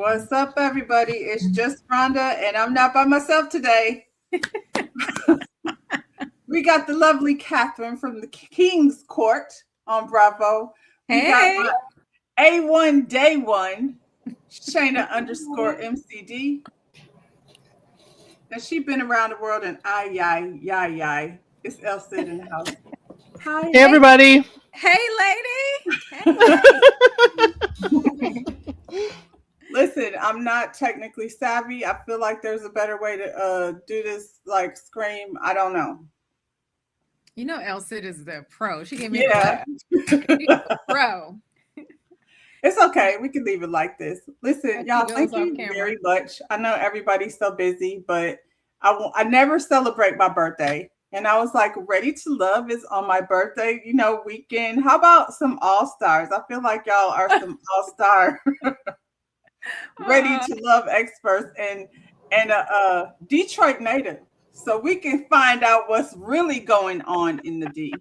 What's up, everybody? It's just Rhonda, and I'm not by myself today. We got the lovely Catherine from the King's Court on Bravo. We got my A1 Day One, Shayna _MCD. And she's been around the world and yay. It's El Cid in the house. Hi. Hey, everybody. Hey, lady. Hey. Listen, I'm not technically savvy. I feel like there's a better way to do this, like scream. I don't know. You know, El Cid is the pro. She gave me a pro. It's okay. We can leave it like this. Listen, y'all, thank you very much. I know everybody's so busy, but I never celebrate my birthday. And I was like, Ready to Love is on my birthday, weekend. How about some all-stars? I feel like y'all are some all-star Ready to Love experts and a Detroit native. So we can find out what's really going on in the D.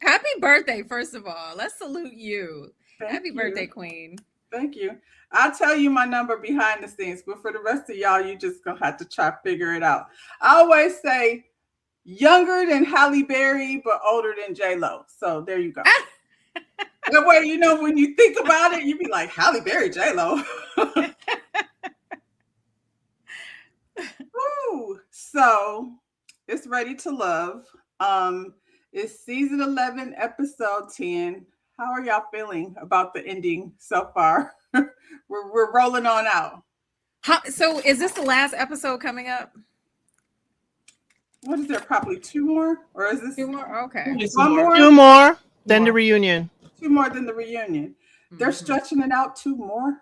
Happy birthday, first of all. Let's salute you. Happy birthday, Queen. Thank you. I'll tell you my number behind the scenes, but for the rest of y'all, you just gonna have to try to figure it out. I always say younger than Halle Berry, but older than J-Lo. So there you go. That way, when you think about it, you be like, Halle Berry, J-Lo. Ooh, so it's Ready to Love. It's season 11, episode 10. How are y'all feeling about the ending so far? We're rolling on out. So is this the last episode coming up? What is there? Probably 2 more? Or is this 2 more? Okay. 1 more? 2 more than the reunion. 2 more than the reunion. They're stretching it out 2 more?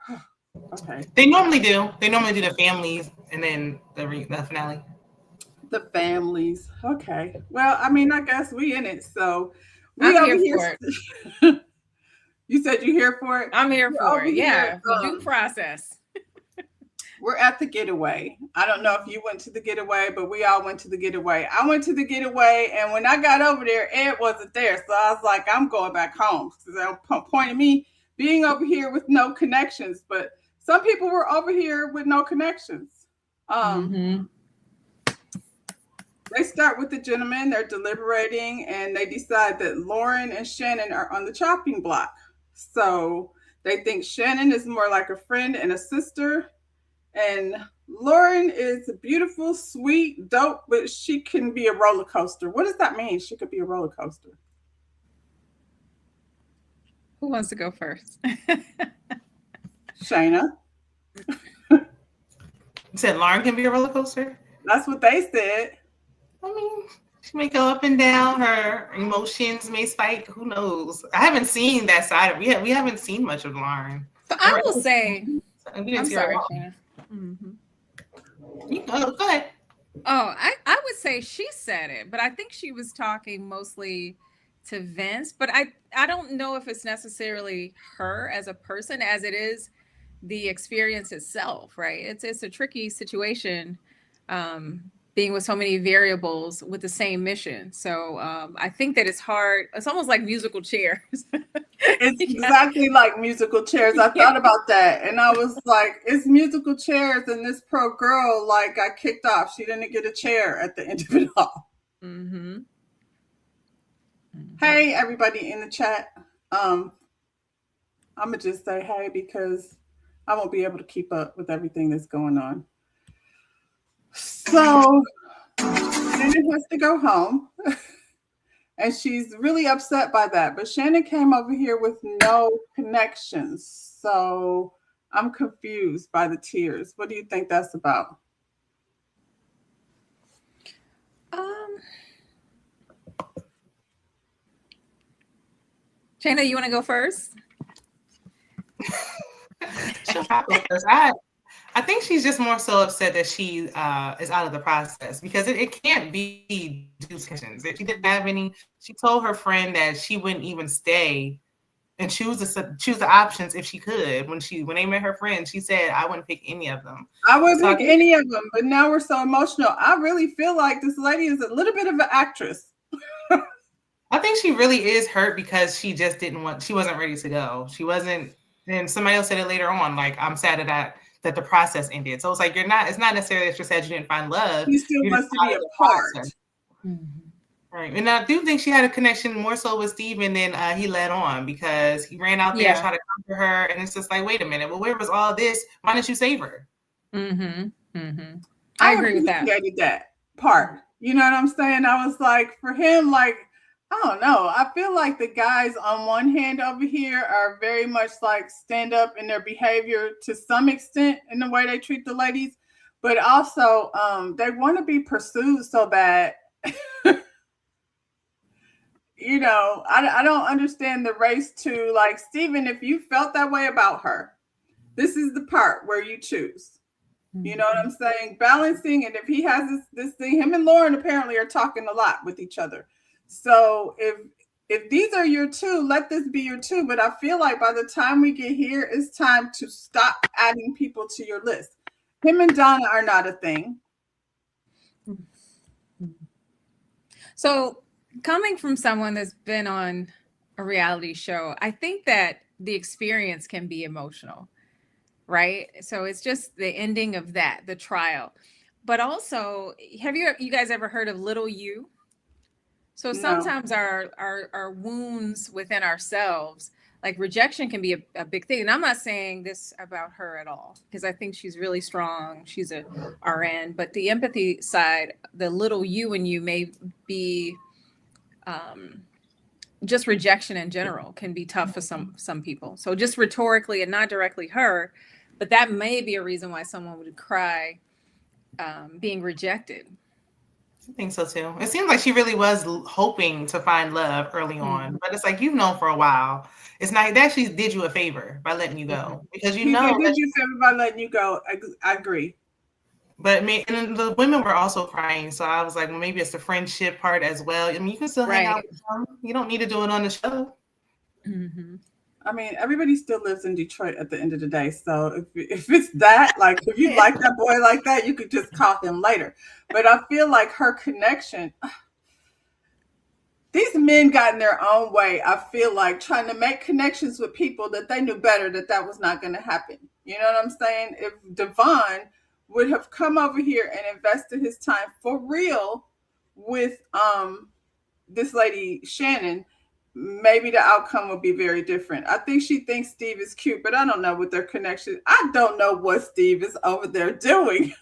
Okay. They normally do. They normally do the families and then the finale. The families. Okay. Well, I guess we in it. So I'm here for it. You said you're here for it? I'm here for it. Yeah. Due process. We're at the getaway. I don't know if you went to the getaway, but we all went to the getaway. I went to the getaway, and when I got over there, Ed wasn't there. So I was like, I'm going back home. So they're pointing me being over here with no connections. But some people were over here with no connections. They start with the gentlemen. They're deliberating, and they decide that Lauren and Shannon are on the chopping block. So they think Shannon is more like a friend and a sister. And Lauren is beautiful, sweet, dope, but she can be a roller coaster. What does that mean? She could be a roller coaster. Who wants to go first? Shayna. You said Lauren can be a roller coaster? That's what they said. She may go up and down. Her emotions may spike. Who knows? I haven't seen that side of it. We haven't seen much of Lauren. So I will say, I'm sorry, Shayna. Go ahead. Oh, I would say she said it, but I think she was talking mostly to Vince. But I don't know if it's necessarily her as a person as it is the experience itself, right? It's a tricky situation. Being with so many variables with the same mission. So I think that it's hard. It's almost like musical chairs. It's exactly like musical chairs. I thought about that. And I was like, it's musical chairs. And this poor girl, got kicked off. She didn't get a chair at the end of it all. Hey, everybody in the chat. I'm going to just say hey because I won't be able to keep up with everything that's going on. So Shannon has to go home and she's really upset by that. But Shannon came over here with no connections. So I'm confused by the tears. What do you think that's about? Shayna, you want to go first? Sure, I'll go first. I think she's just more so upset that she is out of the process because it can't be due to tensions. If she didn't have any, she told her friend that she wouldn't even stay and choose the options if she could. When they met her friend, she said, I wouldn't pick any of them. I wouldn't pick any of them, but now we're so emotional. I really feel like this lady is a little bit of an actress. I think she really is hurt because she just she wasn't ready to go. She wasn't And somebody else said it later on, like, I'm sad that the process ended. So it's like, it's not necessarily that you're sad you didn't find love. He still wants to be a part. Right. And I do think she had a connection more so with Steven than he led on, because he ran out there trying to comfort her. And it's just like, wait a minute. Well, where was all this? Why didn't you save her? I agree with that. That part. You know what I'm saying? I was like, for him, like, I don't know. I feel like the guys on one hand over here are very much like stand up in their behavior to some extent in the way they treat the ladies, but also they want to be pursued so bad. You know, I don't understand the race to, like, Steven, if you felt that way about her, this is the part where you choose. You know what I'm saying? Balancing, and if he has this thing, him and Lauren apparently are talking a lot with each other. So if these are your two, let this be your two. But I feel like by the time we get here, it's time to stop adding people to your list. Him and Donna are not a thing. So coming from someone that's been on a reality show, I think that the experience can be emotional, right? So it's just the ending of that, the trial. But also, have you guys ever heard of little you? So sometimes our wounds within ourselves, like rejection, can be a big thing. And I'm not saying this about her at all, because I think she's really strong. She's a RN, but the empathy side, the little you in you may be just rejection in general can be tough for some people. So just rhetorically, and not directly her, but that may be a reason why someone would cry being rejected. I think so too. It seems like she really was hoping to find love early on, but it's like, you've known for a while. It's not that she did you a favor by letting you go, because you know did you a favor by letting you go. I agree. But and the women were also crying, so I was like, well, maybe it's the friendship part as well. I mean, you can still hang out with them. You don't need to do it on the show. I mean, everybody still lives in Detroit at the end of the day. So if it's that, like, if you like that boy like that, you could just call him later. But I feel like her connection, these men got in their own way. I feel like trying to make connections with people that they knew better that was not going to happen. You know what I'm saying? If Devon would have come over here and invested his time for real with this lady, Shannon, maybe the outcome would be very different. I think she thinks Steve is cute, but I don't know what their connection. I don't know what Steve is over there doing.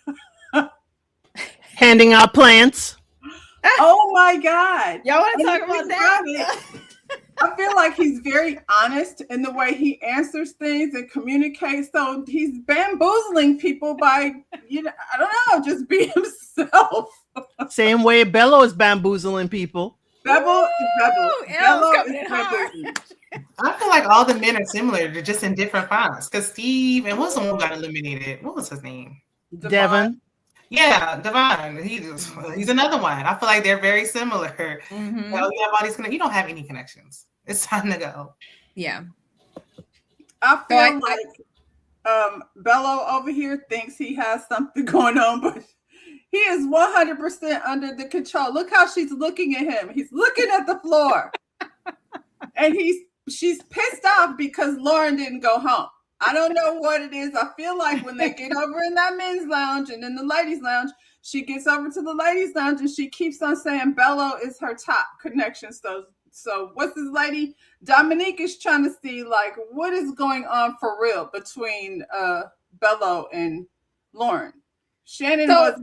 Handing out plants. Oh my God. Y'all want to talk about that? I feel like he's very honest in the way he answers things and communicates. So he's bamboozling people by, I don't know, just be himself. Same way Bello is bamboozling people. Bello is bamboozling. I feel like all the men are similar. They're just in different fonts. Because Steve, and what's the one who got eliminated? What was his name? Devon. Yeah, Devon. He's another one. I feel like they're very similar. You have all these connections. You don't have any connections. It's time to go. Yeah. I feel like Bello over here thinks he has something going on, but he is 100% under the control. Look how she's looking at him. He's looking at the floor. And she's pissed off because Lauren didn't go home. I don't know what it is. I feel like when they get over in that men's lounge and in the ladies' lounge, she gets over to the ladies' lounge and she keeps on saying Bello is her top connection. So what's this lady? Dominique is trying to see, like, what is going on for real between Bello and Lauren. Shannon was.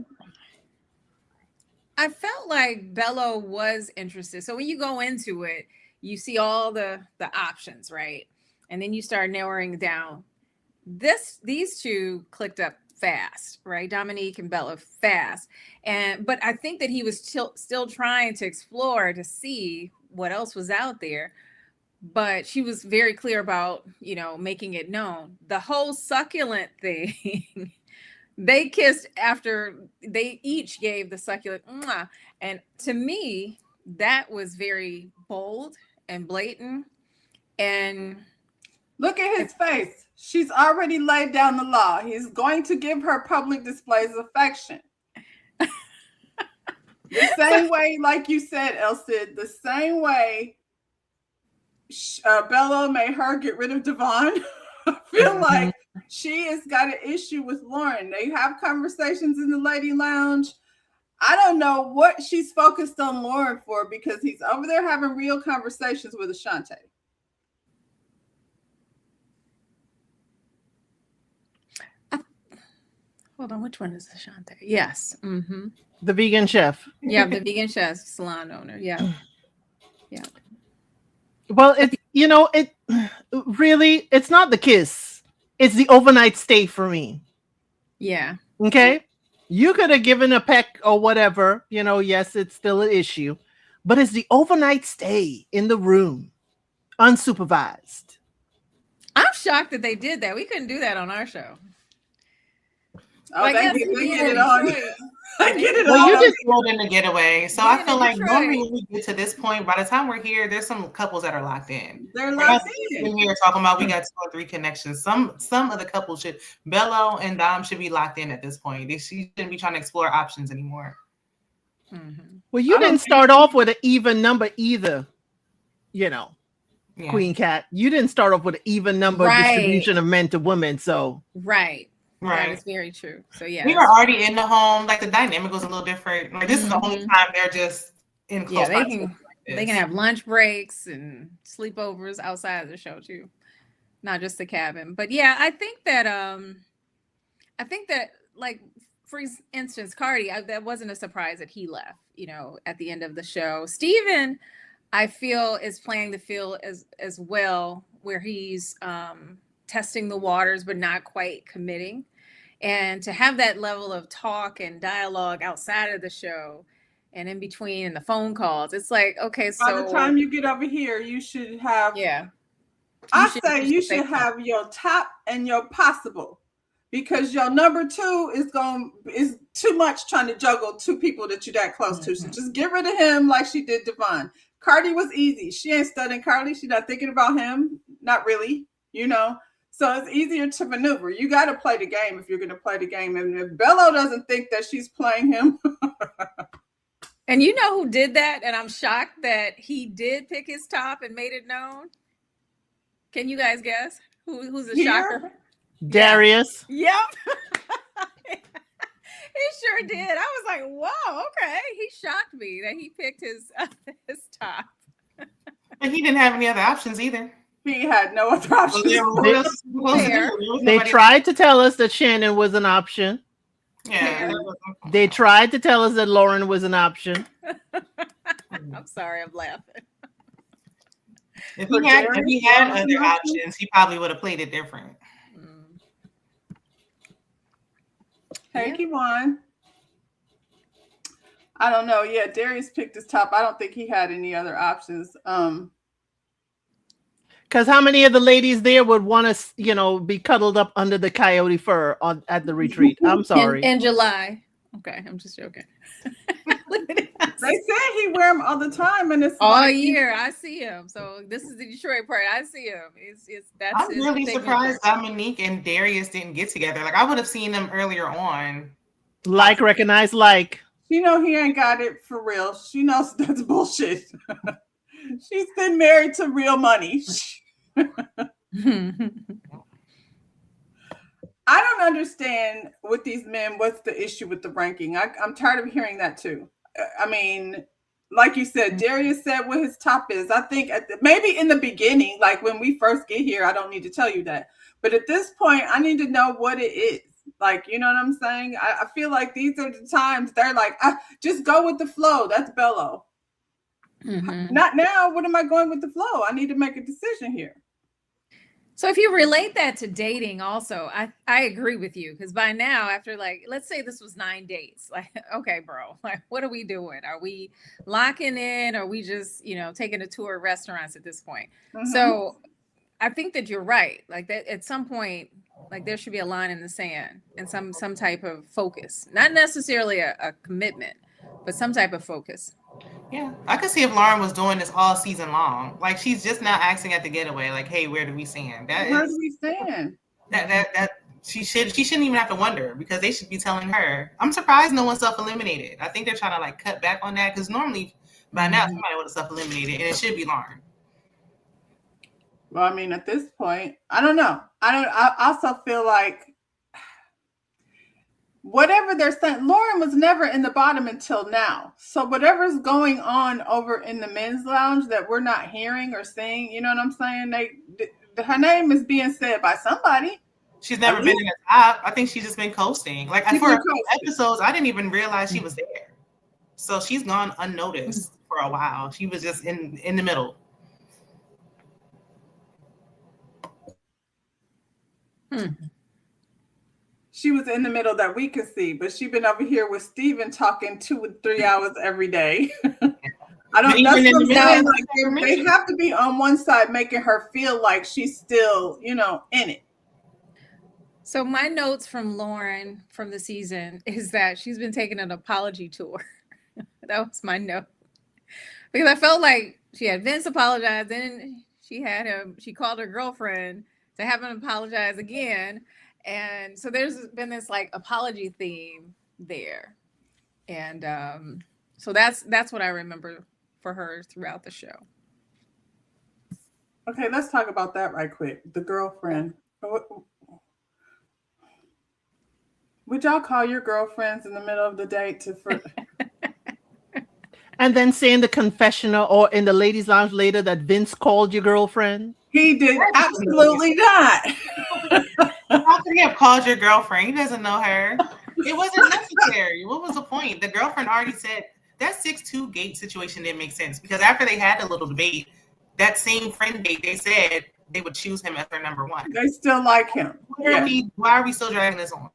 I felt like Bello was interested. So when you go into it, you see all the options, right? And then you start narrowing down. These two clicked up fast, right? Dominique and Bello fast. But I think that he was still trying to explore to see what else was out there. But she was very clear about, making it known. The whole succulent thing, they kissed after they each gave the succulent mwah. And to me, that was very bold and blatant. And look at his face. She's already laid down the law. He's going to give her public displays of affection. The same way, like you said, Elsie, the same way Bello made her get rid of Devon. I feel like she has got an issue with Lauren. They have conversations in the lady lounge. I don't know what she's focused on Lauren for, because he's over there having real conversations with Ashante. Hold on, which one is Ashante? Yes. Mm-hmm. The vegan chef. Yeah, the vegan chef, salon owner. Yeah. Yeah. Well, it really, it's not the kiss. It's the overnight stay for me. Yeah. Okay. You could have given a peck or whatever, yes, it's still an issue, but it's the overnight stay in the room, unsupervised. I'm shocked that they did that. We couldn't do that on our show. Oh, they get it on. I get it well, on. you just rolled in the getaway. So I feel like normally when we get to this point, by the time we're here, there's some couples that are locked in. They're locked in. Here talking about we got 2 or 3 connections. Some of the couples should, Bello and Dom should be locked in at this point. They shouldn't be trying to explore options anymore. Mm-hmm. Well, you didn't start off with an even number either, Queen Cat. You didn't start off with an even number distribution of men to women. So Right. That is very true. So yeah, we were already in the home. Like the dynamic was a little different. Like this is the only time they're just in close. Yeah, they can have lunch breaks and sleepovers outside of the show too, not just the cabin. But yeah, I think that like for instance, Cardi, that wasn't a surprise that he left. At the end of the show, Steven, I feel is playing the field as well, where he's testing the waters but not quite committing, and to have that level of talk and dialogue outside of the show and in between and the phone calls, it's like, okay, so by the time you get over here, you should have you should have your top and your possible, because your number 2 is too much trying to juggle 2 people that you're that close to. So just get rid of him like she did Devon. Cardi was easy. She ain't studying Cardi. She's not thinking about him. Not really, So it's easier to maneuver. You got to play the game if you're going to play the game. And if Bello doesn't think that she's playing him. And you know who did that? And I'm shocked that he did pick his top and made it known. Can you guys guess? Who's the shocker? Darius. Yep. He sure did. I was like, whoa, okay. He shocked me that he picked his top. But he didn't have any other options either. He had no other options. They tried to tell us that Shannon was an option. Yeah. They tried to tell us that Lauren was an option. I'm sorry, I'm laughing. If he had other options, he probably would have played it different. Hey, Kiwan. I don't know. Yeah, Darius picked his top. I don't think he had any other options. Because how many of the ladies there would want to, be cuddled up under the coyote fur at the retreat? I'm sorry. In July. Okay, I'm just joking. They say he wear them all the time, and it's all year. I see him. So this is the Detroit part. I see him. I'm really surprised Dominique and Darius didn't get together. Like I would have seen them earlier on. Like, recognize, like. She know he ain't got it for real. She knows that's bullshit. She's been married to real money. I don't understand with these men. What's the issue with the ranking? I'm tired of hearing that too. I mean, like you said, Darius said what his top is. I think maybe in the beginning, like when we first get here, I don't need to tell you that. But at this point, I need to know what it is. Like, you know what I'm saying? I feel like these are the times they're like, just go with the flow. That's Bello. Mm-hmm. Not now. What am I going with the flow? I need to make a decision here. So if you relate that to dating also, I agree with you, because by now, after let's say this was 9 dates, okay, bro, what are we doing? Are we locking in? Are we just, taking a tour of restaurants at this point? Mm-hmm. So I think that you're right. Like that at some point, there should be a line in the sand and some type of focus, not necessarily a commitment, but some type of focus. Yeah, I could see if Lauren was doing this all season long. Like she's just now asking at the getaway, like, "Hey, where do we stand?" Where do we stand? That she shouldn't even have to wonder, because they should be telling her. I'm surprised no one self-eliminated. I think they're trying to cut back on that, because normally by now somebody would have self-eliminated, and it should be Lauren. Well, I mean, at this point, I don't know. I also feel like whatever they're saying, Lauren was never in the bottom until now. So whatever's going on over in the men's lounge that we're not hearing or seeing, you know what I'm saying? Her name is being said by somebody. She's never been in the top. I think she's just been coasting. Like for a few episodes, I didn't even realize she was there. So she's gone unnoticed for a while. She was just in the middle. She was in the middle that we could see, but she's been over here with Steven talking 2 or 3 hours every day. I don't know. Like, they have to be on one side making her feel like she's still, in it. So my notes from Lauren from the season is that she's been taking an apology tour. That was my note. Because I felt like she had Vince apologize, then she called her girlfriend to have him apologize again. And so there's been this like apology theme there. And so that's what I remember for her throughout the show. Okay, let's talk about that right quick. The girlfriend. Would y'all call your girlfriends in the middle of the date and then say in the confessional or in the ladies' lounge later that Vince called your girlfriend? He did absolutely not. How could he have called your girlfriend? He doesn't know her. It wasn't necessary. What was the point? The girlfriend already said that 6'2" gate situation didn't make sense because after they had a little debate, that same friend date, they said they would choose him as their number one. They still like him. Why are we still dragging this on?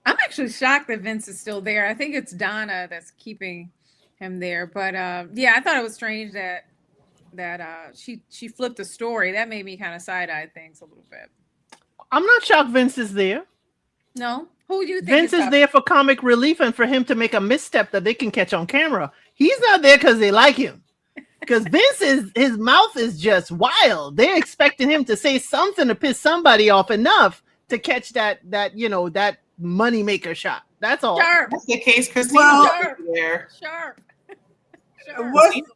I'm actually shocked that Vince is still there. I think it's Donna that's keeping him there. But yeah, I thought it was strange that she flipped the story. That made me kind of side-eye things a little bit. I'm not shocked Vince is there. No? Who do you think Vince is there for comic relief and for him to make a misstep that they can catch on camera. He's not there because they like him. Because his mouth is just wild. They're expecting him to say something to piss somebody off enough to catch that moneymaker shot. That's all. Sharp. That's the case, Christina. Sharp.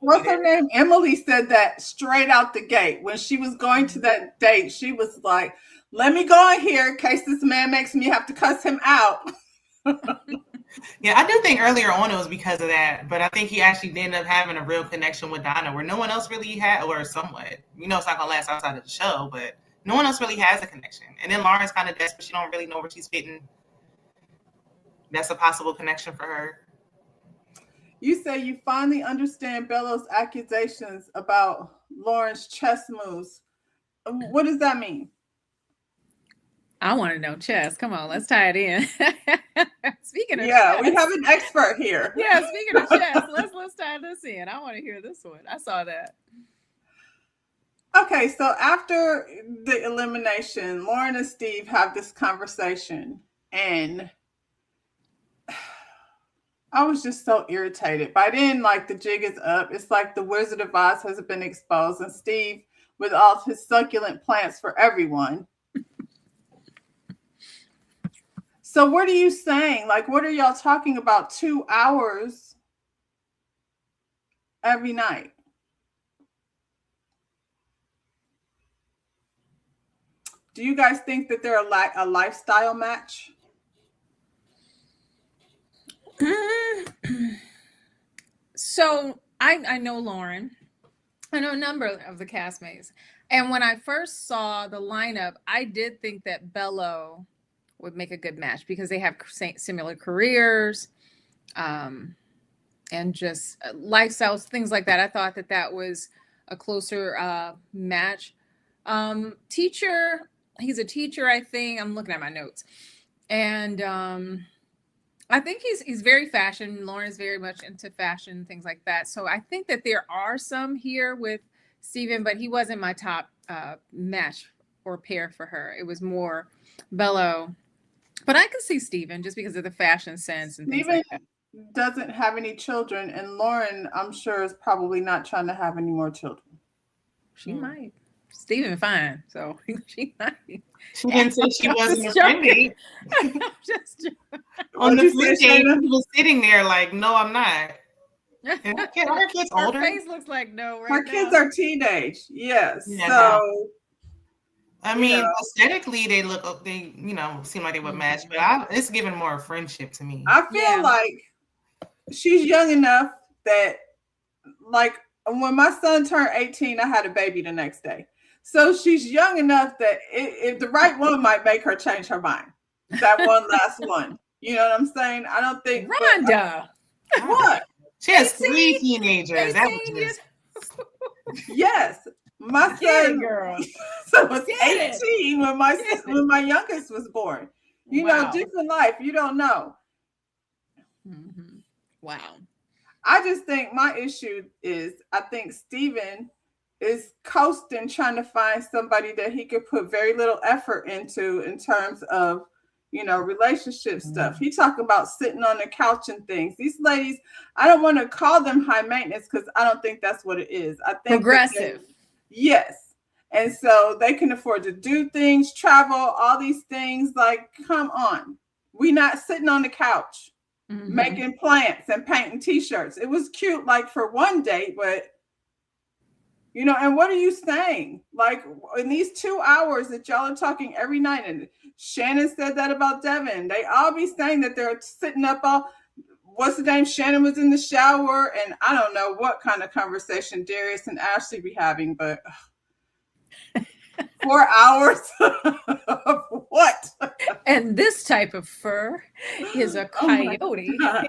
What's her name? Emily said that straight out the gate. When she was going to that date, she was like, let me go in here in case this man makes me have to cuss him out. Yeah, I do think earlier on it was because of that, but I think he actually ended up having a real connection with Donna where no one else really had, or somewhat. It's not going to last outside of the show, but no one else really has a connection. And then Lauren's kind of desperate. She don't really know where she's fitting. That's a possible connection for her. You say you finally understand Bello's accusations about Lauren's chess moves. What does that mean? I want to know chess. Come on, let's tie it in. Speaking of chess, we have an expert here. Yeah, speaking of chess, let's tie this in. I want to hear this one. I saw that. Okay, so after the elimination, Lauren and Steve have this conversation, and I was just so irritated. By then, like, the jig is up. It's like the Wizard of Oz has been exposed, and Steve, with all his succulent plants for everyone. So what are you saying? Like, what are y'all talking about 2 hours every night? Do you guys think that they're a lifestyle match? So I know Lauren. I know a number of the castmates. And when I first saw the lineup, I did think that Bello would make a good match because they have similar careers and just lifestyles, things like that. I thought that was a closer match. Teacher, he's a teacher, I think. I'm looking at my notes. And I think he's very fashion. Lauren's very much into fashion, things like that. So I think that there are some here with Steven, but he wasn't my top match or pair for her. It was more Bello. But I can see Steven just because of the fashion sense and things like that. Doesn't have any children, and Lauren, I'm sure, is probably not trying to have any more children. She might. Steven fine, so she might. She didn't say she wasn't offended. Just on the first day, he was sitting there like, no, I'm not. And her kids Her older. face looks like no right Her kids are teenage. Yes. Yeah, so I mean, aesthetically, they seem like they would match, but it's giving more friendship to me. I feel like she's young enough that, like, when my son turned 18, I had a baby the next day. So she's young enough that if the right one might make her change her mind. That one last one. You know what I'm saying? I don't think Rhonda. What? She has 3 teenagers. That was just... Yes. My son girl. So was 18 when my youngest was born. You know, different life. You don't know. Mm-hmm. Wow. I just think my issue is I think Steven is coasting, trying to find somebody that he could put very little effort into in terms of, relationship stuff. He talking about sitting on the couch and things. These ladies, I don't want to call them high maintenance because I don't think that's what it is. I think progressive. Yes. And so they can afford to do things, travel, all these things. Like, come on. We not sitting on the couch making plants and painting t-shirts. It was cute, like, for one date, but and what are you saying? Like, in these 2 hours that y'all are talking every night, and Shannon said that about Devin, they all be saying that they're sitting up all, what's the name? Shannon was in the shower, and I don't know what kind of conversation Darius and Ashley be having, but 4 hours of what? And this type of fur is a coyote. Look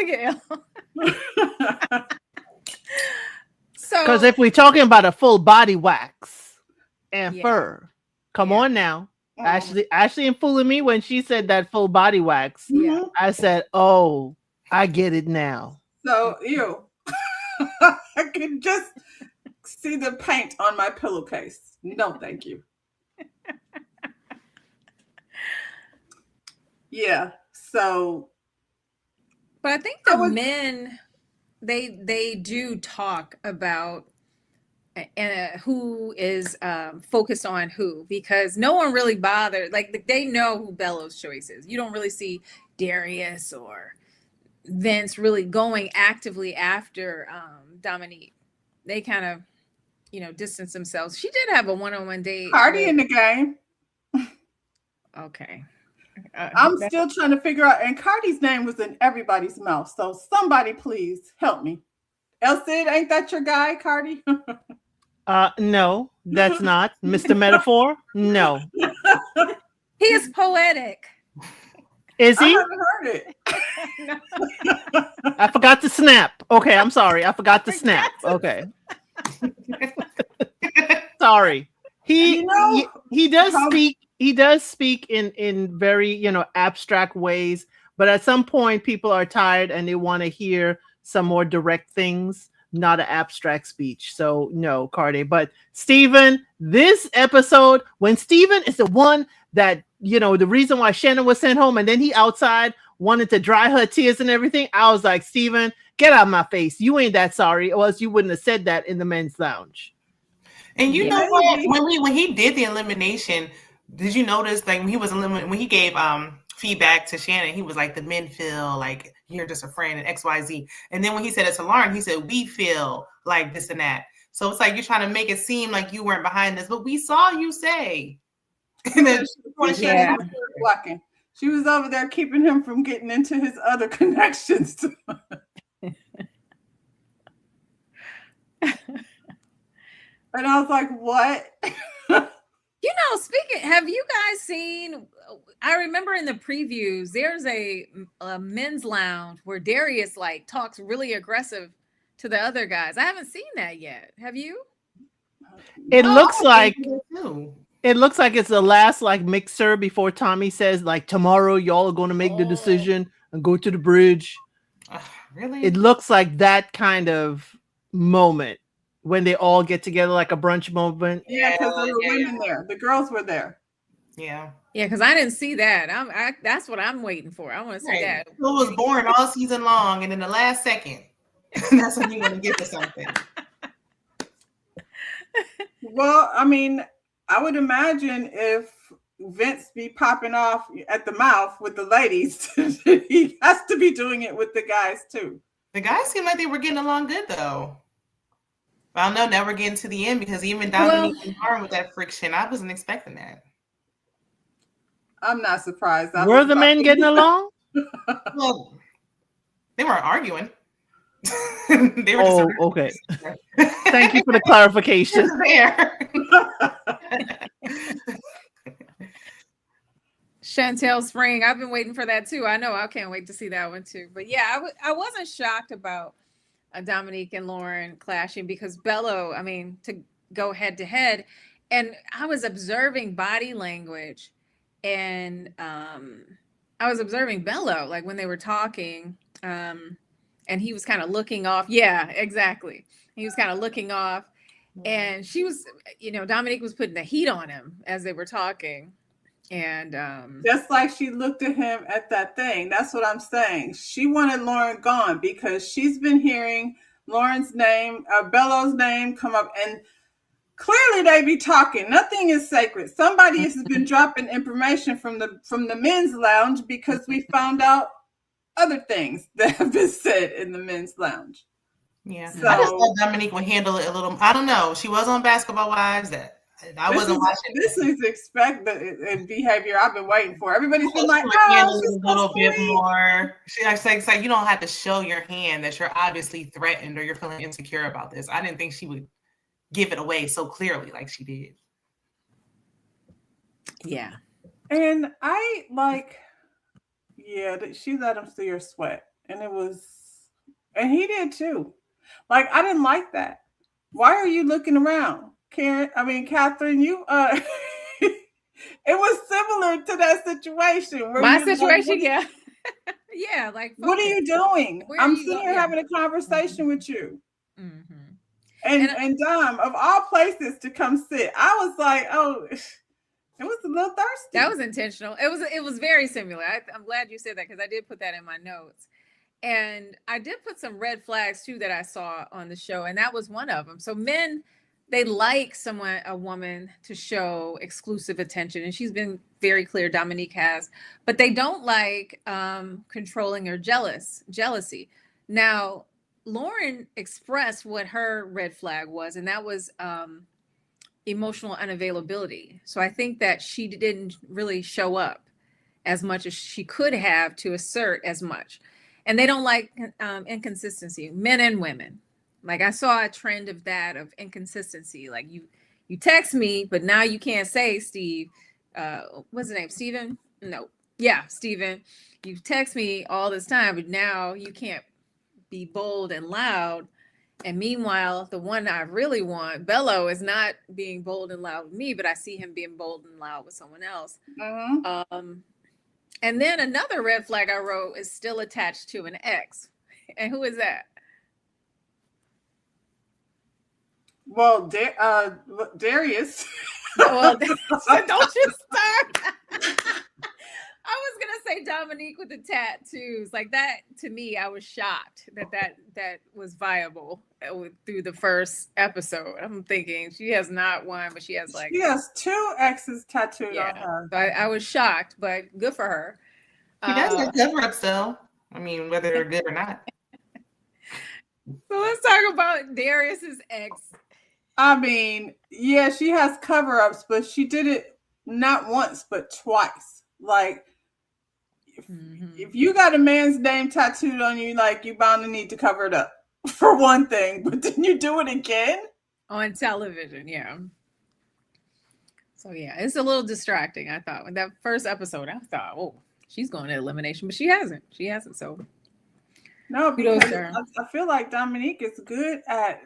at Elle. So, because if we're talking about a full body wax and fur, come on now. Ashley ain't fooling me when she said that full body wax. Yeah. I said, oh, I get it now. So, I can just see the paint on my pillowcase. No, thank you. Yeah. So, but I think the men, they do talk about who is focused on who, because no one really bothered. Like, they know who Bello's choice is. You don't really see Darius or Vince really going actively after Dominique. They kind of, distance themselves. She did have a one-on-one date. Cardi in the game. Okay. I'm still trying to figure out, and Cardi's name was in everybody's mouth. So somebody please help me. El Cid, ain't that your guy, Cardi? No, that's not. Mr. Metaphor? No. He is poetic. Is he? I haven't heard it. I forgot to snap. Okay, I'm sorry. I forgot to snap. Okay. Sorry. He does speak. He does speak in very, abstract ways, but at some point people are tired and they want to hear some more direct things, not an abstract speech. So no, Cardi. But Steven, this episode, when Steven is the one that, the reason why Shannon was sent home and then he outside wanted to dry her tears and everything, I was like, Steven, get out of my face. You ain't that sorry, or else you wouldn't have said that in the men's lounge. And you know what? When he did the elimination, did you notice, like, when he was eliminated, when he gave feedback to Shannon, he was like, the men feel like you're just a friend and XYZ. And then when he said it to Lauren, he said, we feel like this and that. So it's like you're trying to make it seem like you weren't behind this, but we saw you say. And then she was over there keeping him from getting into his other connections. And I was like, what? Speaking, have you guys seen, I remember in the previews, there's a men's lounge where Darius talks really aggressive to the other guys. I haven't seen that yet. Have you? It looks like it's the last mixer before Tommy says tomorrow y'all are going to make the decision and go to the bridge. Really? It looks like that kind of moment when they all get together, like a brunch moment. Yeah, because there were women there. The girls were there. Yeah, because I didn't see that. That's what I'm waiting for. I want to see that. It was boring all season long, and in the last second, that's when you want to get to something. Well, I mean, I would imagine if Vince be popping off at the mouth with the ladies, he has to be doing it with the guys too. The guys seem like they were getting along good though. I don't know. Now we're getting to the end because even Dominique and Lauren with that friction, I wasn't expecting that. I'm not surprised. Were the men getting along? Well, they weren't arguing. They were okay. Thank you for the clarification. There. Chantel Spring, I've been waiting for that too. I know, I can't wait to see that one too. But yeah, I wasn't shocked about Dominique and Lauren clashing because Bello, I mean, to go head to head, and I was observing body language, and I was observing Bello, like when they were talking, and he was kind of looking off. Yeah, exactly. He was kind of looking off, and she was, Dominique was putting the heat on him as they were talking. And just like she looked at him at that thing. That's what I'm saying. She wanted Lauren gone because she's been hearing Lauren's name, Bello's name come up, and clearly they be talking. Nothing is sacred. Somebody has been dropping information from the men's lounge because we found out other things that have been said in the men's lounge. Yeah, so, I just thought Dominique would handle it a little. I don't know. She was on Basketball Wives. I wasn't watching. This is expected behavior I've been waiting for. Everybody's been like, a little bit more. It's like you don't have to show your hand that you're obviously threatened or you're feeling insecure about this. I didn't think she would give it away so clearly like she did. Yeah. And I she let him see her sweat. And he did too. Like, I didn't like that. Why are you looking around? Catherine, you it was similar to that situation. My situation, yeah. Yeah, like what are you doing? I'm sitting here having a conversation with you. Mm-hmm. And Dom, of all places to come sit, I was like, oh, it was a little thirsty. That was intentional. It was very similar. I'm glad you said that because I did put that in my notes. And I did put some red flags too that I saw on the show, and that was one of them. So men, they like a woman to show exclusive attention, and she's been very clear, Dominique has, but they don't like controlling or jealousy. Now, Lauren expressed what her red flag was, and that was emotional unavailability. So I think that she didn't really show up as much as she could have to assert as much. And they don't like inconsistency, men and women. Like I saw a trend of inconsistency. Like you text me, but now you can't say Steve. What's his name? Steven? No. Yeah, Steven. You text me all this time, but now you can't be bold and loud. And meanwhile, the one I really want, Bello, is not being bold and loud with me, but I see him being bold and loud with someone else. Mm-hmm. And then another red flag I wrote is still attached to an ex. And who is that? Well, Darius. Well, don't you start. I was gonna say Dominique with the tattoos. Like that, to me, I was shocked that was viable through the first episode. I'm thinking she has not one, but she has two exes tattooed on her. So I was shocked, but good for her. She does get cover-ups though. I mean, whether they're good or not. So let's talk about Darius's ex. I mean, yeah, she has cover-ups, but she did it not once, but twice. Like, if you got a man's name tattooed on you, like, you bound to need to cover it up for one thing, but then you do it again? On television, yeah. So, yeah, it's a little distracting, I thought. With that first episode, I thought, oh, she's going to elimination, but she hasn't. So, no, because I feel like Dominique is good at,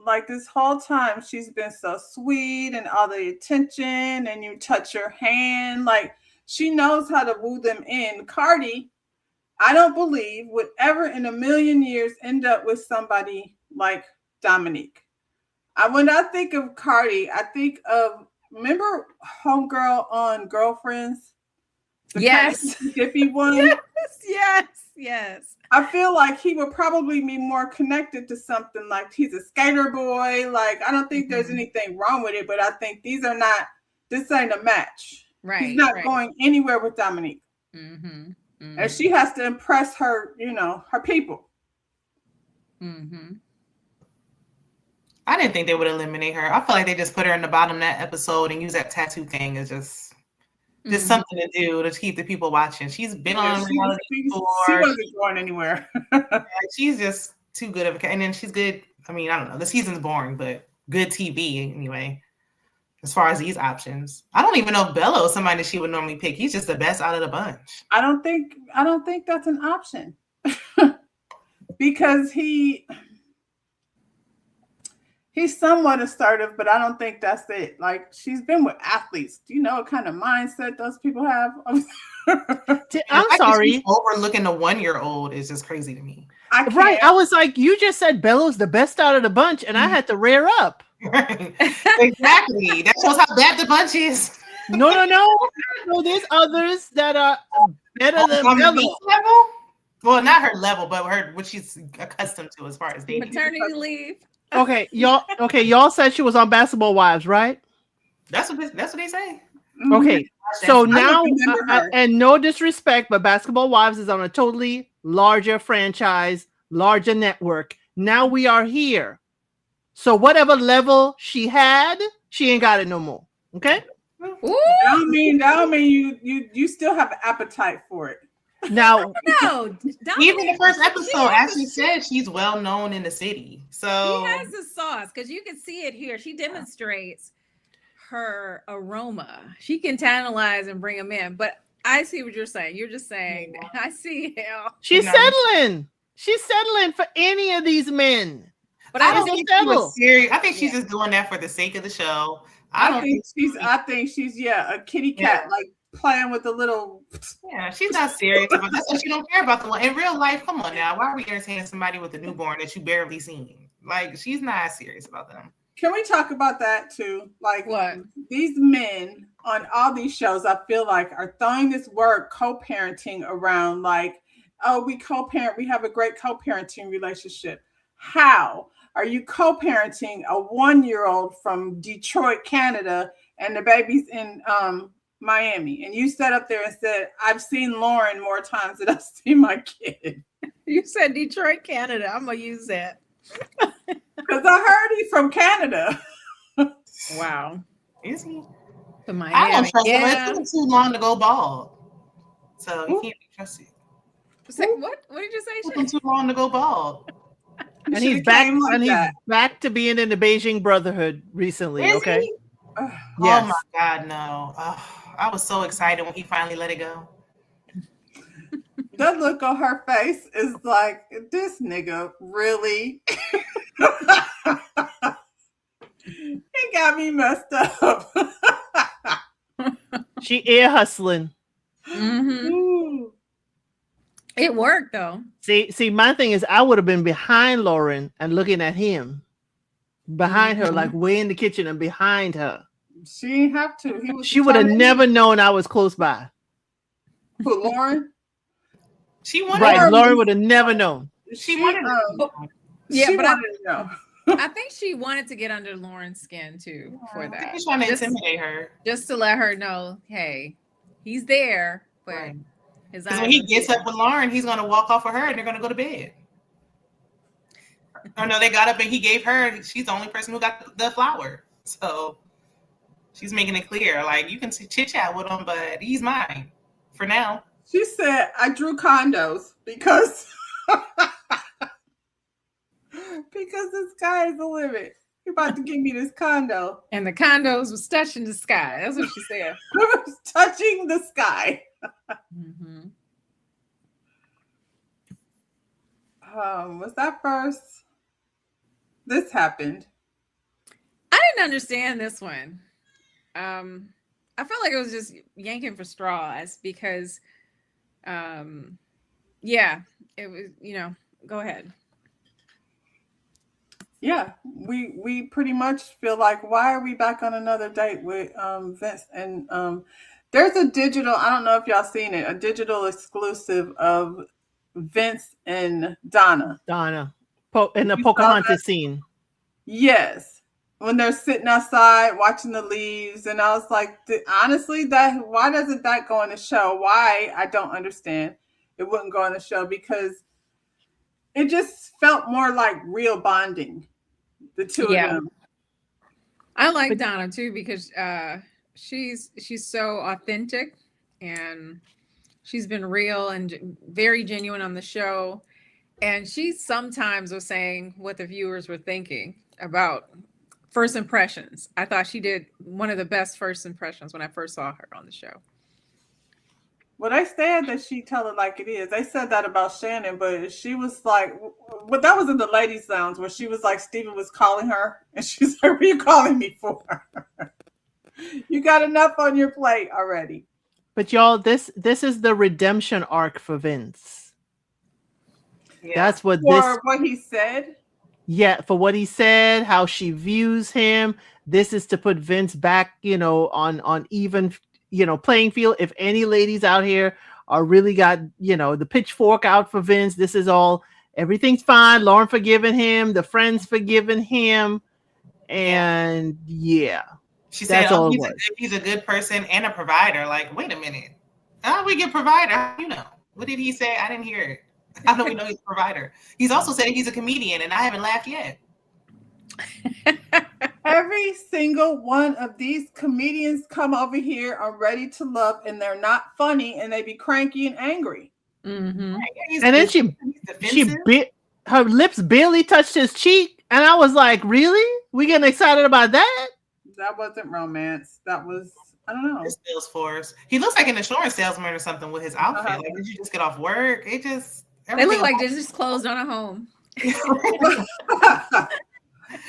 like, this whole time she's been so sweet and all the attention, and you touch her hand, like, she knows how to woo them in. Cardi, I don't believe would ever in a million years end up with somebody like Dominique. When I think of Cardi, I think of, remember Homegirl on Girlfriends? Yes. Hippie one? Yes. I feel like he would probably be more connected to something like he's a skater boy. Like, I don't think there's anything wrong with it, but I think this ain't a match. Right. He's not going anywhere with Dominique. Mm-hmm. Mm-hmm. And she has to impress her, her people. Mm-hmm. I didn't think they would eliminate her. I feel like they just put her in the bottom of that episode and use that tattoo thing as just something to do to keep the people watching. She's been on reality before. She wasn't going anywhere. She's just too good of a, and then she's good. I mean, I don't know. The season's boring, but good TV anyway. As far as these options, I don't even know if Bello is somebody that she would normally pick. He's just the best out of the bunch. I don't think that's an option because he's somewhat assertive, but I don't think that's it. Like, she's been with athletes. Do you know what kind of mindset those people have? I'm sorry. Overlooking the 1-year-old is just crazy to me. Right. I was like, you just said Bello's the best out of the bunch, and I had to rear up. Right. Exactly. That shows how bad the bunch is. No. There's others that are better than Bello. Level? Well, not her level, but what she's accustomed to as far as dating. Maternity leave. Okay, y'all said she was on Basketball Wives, right? That's what they say. Okay, so now, and no disrespect, but Basketball Wives is on a totally larger franchise, larger network. Now we are here. So whatever level she had, she ain't got it no more. Okay? That don't mean you still have an appetite for it. Now, no, even the first episode actually said she's well known in the city. So she has the sauce because you can see it here. She demonstrates her aroma. She can tantalize and bring them in. But I see what you're saying. You're just saying, I see him. She's settling. She's settling for any of these men. But I don't think she was serious. I think she's just doing that for the sake of the show. I think she's a kitty cat, like playing with the little. Yeah, she's not serious about that. So she don't care about the one in real life. Come on now, why are we entertaining somebody with a newborn that you barely seen? Like, she's not serious about them. Can we talk about that too? Like, what these men on all these shows, I feel like, are throwing this word co-parenting around. Like, oh, we co-parent. We have a great co-parenting relationship. How are you co-parenting a 1-year-old from Detroit, Canada, and the baby's in Miami? And you sat up there and said, I've seen Lauren more times than I've seen my kid. You said Detroit, Canada. I'm going to use that. Because I heard he's from Canada. Wow. Is he? To Miami. I don't trust him. It took him too long to go bald. So he can't be trusted. What did you say? It took him too long to go bald. And he's back. He's back to being in the Beijing Brotherhood recently. Is okay. He? Yes. Oh my God, no! I was so excited when he finally let it go. That look on her face is like, this nigga really. He got me messed up. She ear hustling. Mm-hmm. It worked though. See, my thing is, I would have been behind Lauren and looking at him, behind her, like way in the kitchen and behind her. She didn't have to. She would have never known I was close by. Who, Lauren? She wanted. Right, Lauren would have never known. She wanted. To know. I think she wanted to get under Lauren's skin too for that. He's trying to intimidate her, just to let her know, hey, he's there, but. Right. Because when he gets up with Lauren, he's going to walk off with her and they're going to go to bed. Oh, no, they got up and he gave her, she's the only person who got the flower. So she's making it clear, like, you can chit-chat with him, but he's mine for now. She said, I drew condos because this guy is the limit. You're about to give me this condo. And the condos was touching the sky. That's what she said. It was touching the sky. Mm-hmm. Was that first? This happened. I didn't understand this one. I felt like it was just yanking for straws because, it was, go ahead. Yeah, we pretty much feel like, why are we back on another date with Vince? And there's a digital, I don't know if y'all seen it, a digital exclusive of Vince and Donna. In the Pocahontas scene. Yes. when they're sitting outside watching the leaves, and I was like, honestly, that why doesn't that go on the show? Why? I don't understand. It wouldn't go on the show because it just felt more like real bonding, the two of them. I like Donna too because she's so authentic and she's been real and very genuine on the show. And she sometimes was saying what the viewers were thinking about first impressions. I thought she did one of the best first impressions when I first saw her on the show. Well, they said that she tell it like it is. They said that about Shannon, but she was like, well, that was in the ladies' lounge where she was like, Steven was calling her, and she's like, what are you calling me for? You got enough on your plate already. But y'all, this is the redemption arc for Vince. Yeah. That's what what he said. Yeah, for what he said, how she views him. This is to put Vince back, on even, playing field. If any ladies out here are really got, the pitchfork out for Vince, this is all, everything's fine. Lauren forgiving him, the friends forgiving him. And she said, he's a good person and a provider. Like, wait a minute. We get provider. What did he say? I didn't hear it. How do we know he's a provider? He's also said he's a comedian, and I haven't laughed yet. Every single one of these comedians come over here are ready to love, and they're not funny, and they be cranky and angry. Mm-hmm. And then her lips barely touched his cheek, and I was like, really? We getting excited about that? That wasn't romance. That was, I don't know. His sales force. He looks like an insurance salesman or something with his outfit. Like, did you just get off work? They look like they just closed on a home.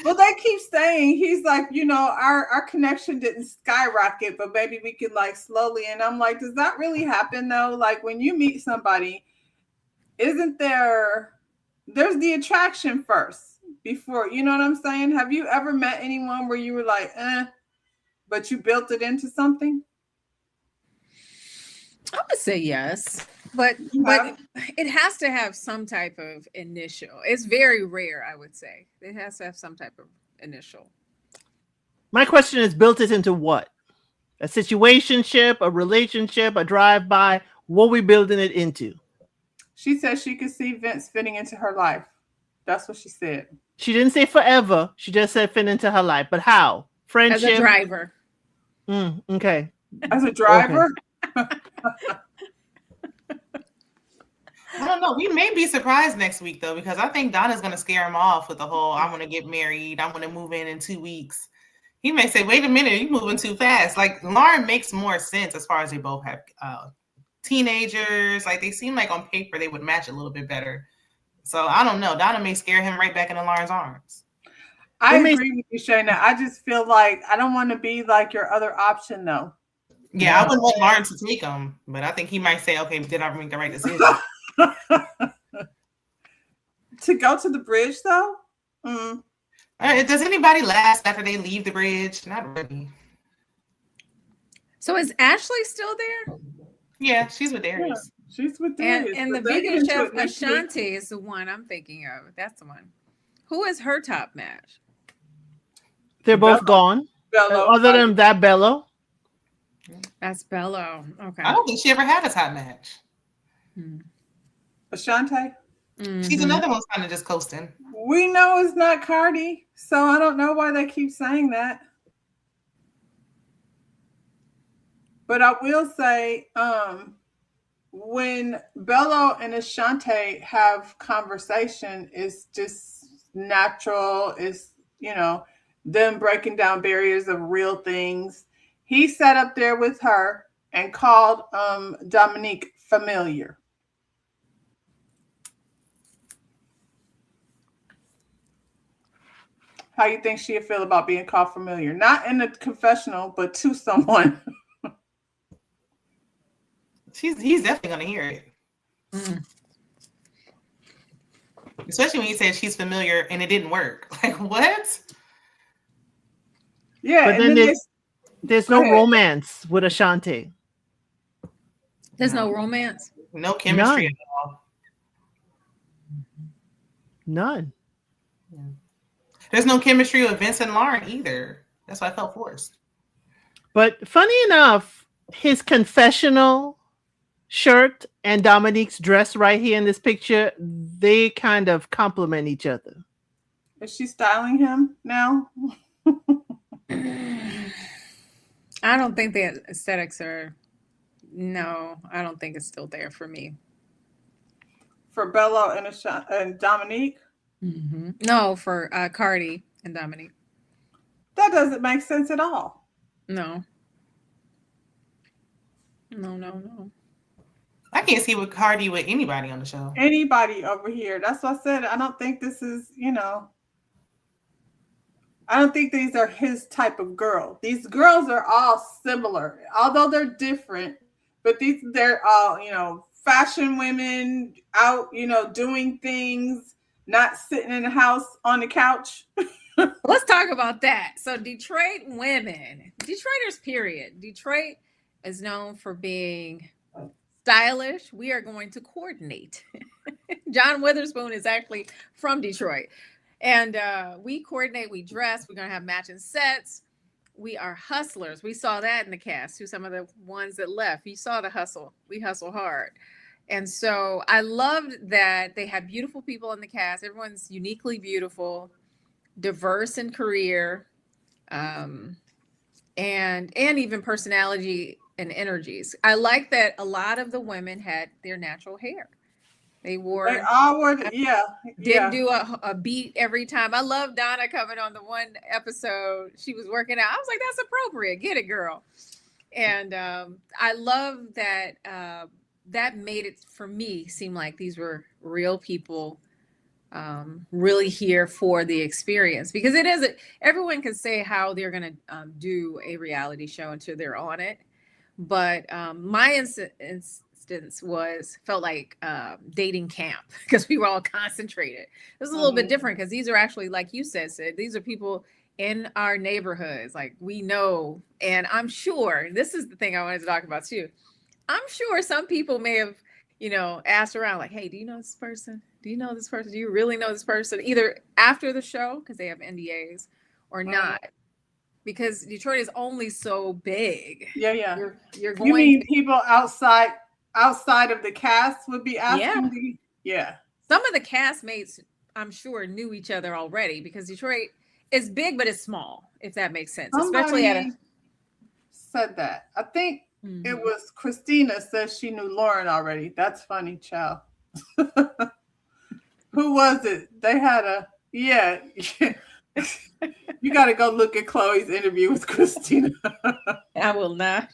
Well, they keep saying he's like, our connection didn't skyrocket, but maybe we could like slowly. And I'm like, does that really happen though? Like when you meet somebody, isn't there's the attraction first before, you know what I'm saying? Have you ever met anyone where you were like, but you built it into something? I would say yes, but it has to have some type of initial. It's very rare, I would say. It has to have some type of initial. My question is, built it into what? A situationship, a relationship, a drive-by? What are we building it into? She said she could see Vince fitting into her life. That's what she said. She didn't say forever. She just said fit into her life. But how? Friendship? As a driver. Okay. As a driver? Okay. I don't know. We may be surprised next week though, because I think Donna's going to scare him off with the whole, I want to get married. I want to move in 2 weeks. He may say, wait a minute, you're moving too fast. Like Lauren makes more sense as far as they both have teenagers. Like they seem like on paper, they would match a little bit better. So I don't know. Donna may scare him right back into Lauren's arms. I agree with you, Shayna. I just feel like I don't want to be like your other option though. Yeah, I wouldn't want Lauren to take him, but I think he might say, okay, did I make the right decision? To go to the bridge, though? Does anybody last after they leave the bridge? Not really. So is Ashley still there? Yeah, she's with Darius. Yeah, she's with Darius. And the vegan chef Ashanti is the one I'm thinking of. That's the one. Who is her top match? They're both gone. Bello. Other than that, Bello. That's Bello. Okay. I don't think she ever had a top match. Ashanti? Mm-hmm. She's another one kind of just coasting. We know it's not Cardi, so I don't know why they keep saying that. But I will say, when Bello and Ashanti have conversation, it's just natural. It's, them breaking down barriers of real things. He sat up there with her and called Dominique familiar. How you think she'd feel about being called familiar? Not in the confessional, but to someone. He's definitely gonna hear it. Especially when he said she's familiar and it didn't work. Like what? Yeah, but then there's no romance with Ashanti. There's no romance. No chemistry at all. None. Yeah. There's no chemistry with Vince and Lauren either. That's why I felt forced. But funny enough, his confessional shirt and Dominique's dress right here in this picture, they kind of complement each other. Is she styling him now? I don't think the aesthetics are. No, I don't think it's still there for me. For Bella and Dominique? Mm-hmm. No, for Cardi and Dominique. That doesn't make sense at all. No. I can't see with Cardi with anybody on the show. Anybody over here. That's what I said. I don't think this is, I don't think these are his type of girl. These girls are all similar, although they're different. But they're all, fashion women out, doing things, not sitting in the house on the couch. Let's talk about that. So Detroit women, Detroiters, period. Detroit is known for being stylish. We are going to coordinate. John Witherspoon is actually from Detroit. And we coordinate, we dress, we're going to have matching sets. We are hustlers. We saw that in the cast, to some of the ones that left. You saw the hustle. We hustle hard. And so I loved that they had beautiful people in the cast. Everyone's uniquely beautiful, diverse in career, and even personality and energies. I like that a lot of the women had their natural hair. They all wore, didn't do a beat every time. I love Donna coming on the one episode. She was working out. I was like, that's appropriate. Get it, girl. And I love that that made it, for me, seem like these were real people really here for the experience. Because it is, everyone can say how they're going to do a reality show until they're on it. But my instance felt like dating camp, because we were all concentrated. It was a little bit different because these are actually, like you said, Sid, these are people in our neighborhoods, like we know. And I'm sure, this is the thing I wanted to talk about too, I'm sure some people may have, asked around like, hey, do you know this person? Do you know this person? Do you really know this person? Either after the show, because they have NDAs, or not. Because Detroit is only so big. Yeah. You're going. You mean people outside of the cast would be asking me? Yeah. Some of the castmates, I'm sure, knew each other already, because Detroit is big, but it's small, if that makes sense. Somebody said that. I think it was Christina says she knew Lauren already. That's funny, child. Who was it? They had you got to go look at Chloe's interview with Christina. I will not.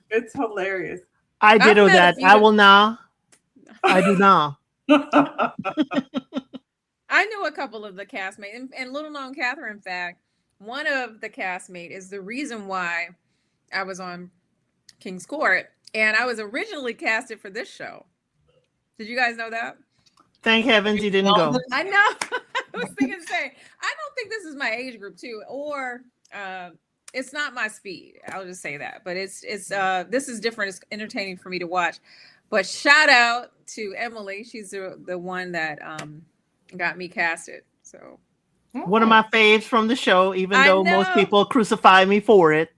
It's hilarious. I did know that. I will not. I do not. I knew a couple of the castmates, and little known Catherine, in fact, one of the castmates is the reason why I was on King's Court, and I was originally casted for this show. Did you guys know that? Thank heavens you didn't go. I know. I was thinking the same. I don't think this is my age group too, or it's not my speed. I'll just say that. But it's this is different. It's entertaining for me to watch. But shout out to Emily. She's the one that got me casted. So one of my faves from the show, even though most people crucify me for it.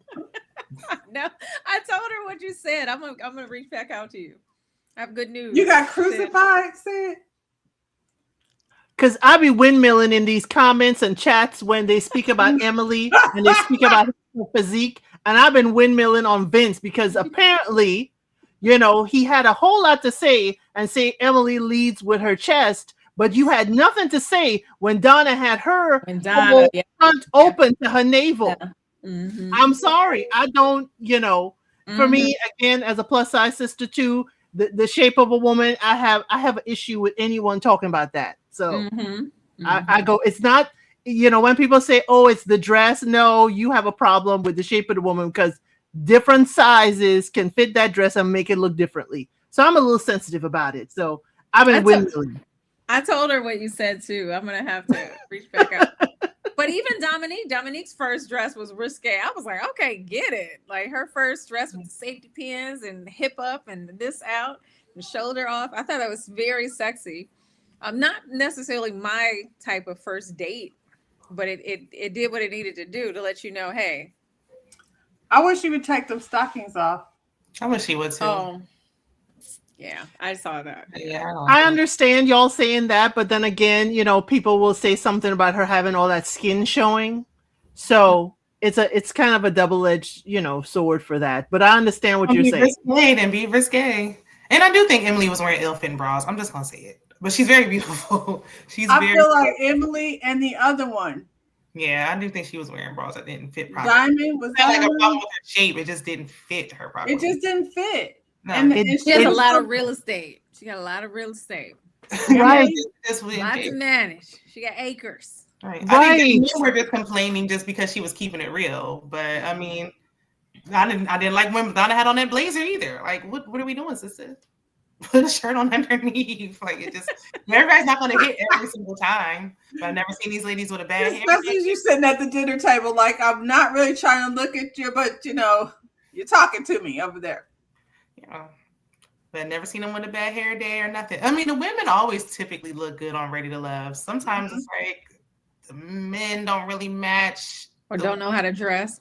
No, I told her what you said. I'm gonna reach back out to you. I have good news. You got crucified, Sid? Because I be windmilling in these comments and chats when they speak about Emily and they speak about her physique. And I've been windmilling on Vince because apparently, he had a whole lot to say and say Emily leads with her chest, but you had nothing to say when Donna had her front open to her navel. Yeah. Mm-hmm. I'm sorry. I don't, for me, again, as a plus size sister too, the shape of a woman, I have an issue with anyone talking about that. So I go, it's not, when people say, oh, it's the dress. No, you have a problem with the shape of the woman because different sizes can fit that dress and make it look differently. So I'm a little sensitive about it. So I've been windmilling. I told her what you said too. I'm going to have to reach back out. But even Dominique's first dress was risque. I was like, okay, get it. Like her first dress with safety pins and hip up and this out and shoulder off. I thought that was very sexy. Not necessarily my type of first date but it did what it needed to do to let you know, hey. I wish you would take them stockings off. I wish she would too. Oh, yeah, I saw that. Yeah, I understand y'all saying that, but then again, people will say something about her having all that skin showing. So it's kind of a double-edged, sword for that. But I understand what you're saying. Be risque. And I do think Emily was wearing ill-fitting bras. I'm just gonna say it. But she's very beautiful. I feel like Emily and the other one. Yeah, I do think she was wearing bras that didn't fit properly. Diamond was that like a problem with her shape. It just didn't fit her properly. It just didn't fit. No. And she has a lot of real estate. She got a lot of real estate. Right. Lots to manage. She got acres. Right. I think they were just complaining just because she was keeping it real. But I mean, I didn't like when Madonna had on that blazer either. Like, what are we doing, sister? Put a shirt on underneath. Like, it just, everybody's not going to hit every single time. But I've never seen these ladies with a bad hair. Especially as you sitting at the dinner table, like, I'm not really trying to look at you, but you're talking to me over there. Yeah. But I've never seen them with a bad hair day or nothing. I mean, the women always typically look good on Ready to Love. Sometimes it's like the men don't really match. Or don't know how to dress.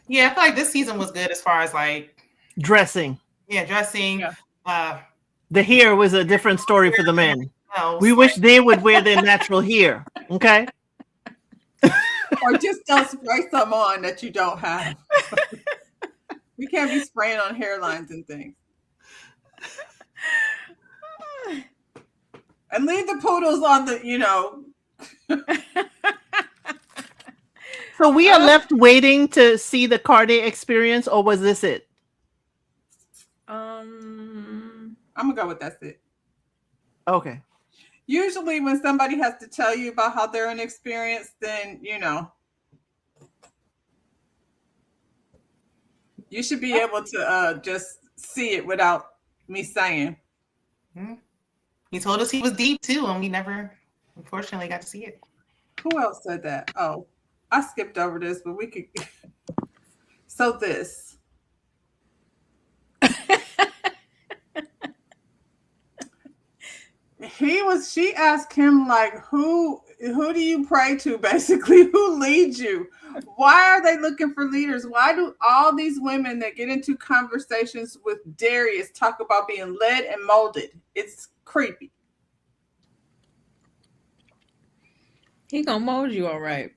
Yeah, I feel like this season was good as far as like dressing. Yeah, dressing. Yeah. The hair was a different story for the men. No, we wish they would wear their natural hair. Okay. Or just don't spray some on that you don't have. We can't be spraying on hairlines and things. And leave the poodles on the, So we are left waiting to see the Cardi experience, or was this it? I'm gonna go with that's it. Okay. Usually when somebody has to tell you about how they're an experience, then you should be able to just see it without me saying. He told us he was deep too, and we never unfortunately got to see it. Who else said that? Oh, I skipped over this, but we could. So this. She asked him, like, who do you pray to, basically? Who leads you? Why are they looking for leaders? Why do all these women that get into conversations with Darius talk about being led and molded? It's creepy. He gonna mold you all right.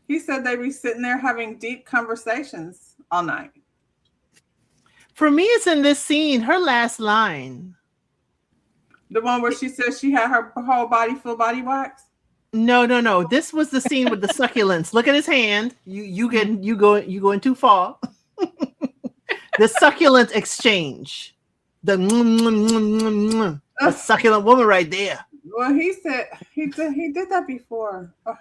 He said they be sitting there having deep conversations all night. For me, it's in this scene, her last line. The one where she says she had her whole body full body wax? No. This was the scene with the succulents. Look at his hand. You going too far. The succulent exchange. The succulent woman right there. Well, he said he did that before. Oh.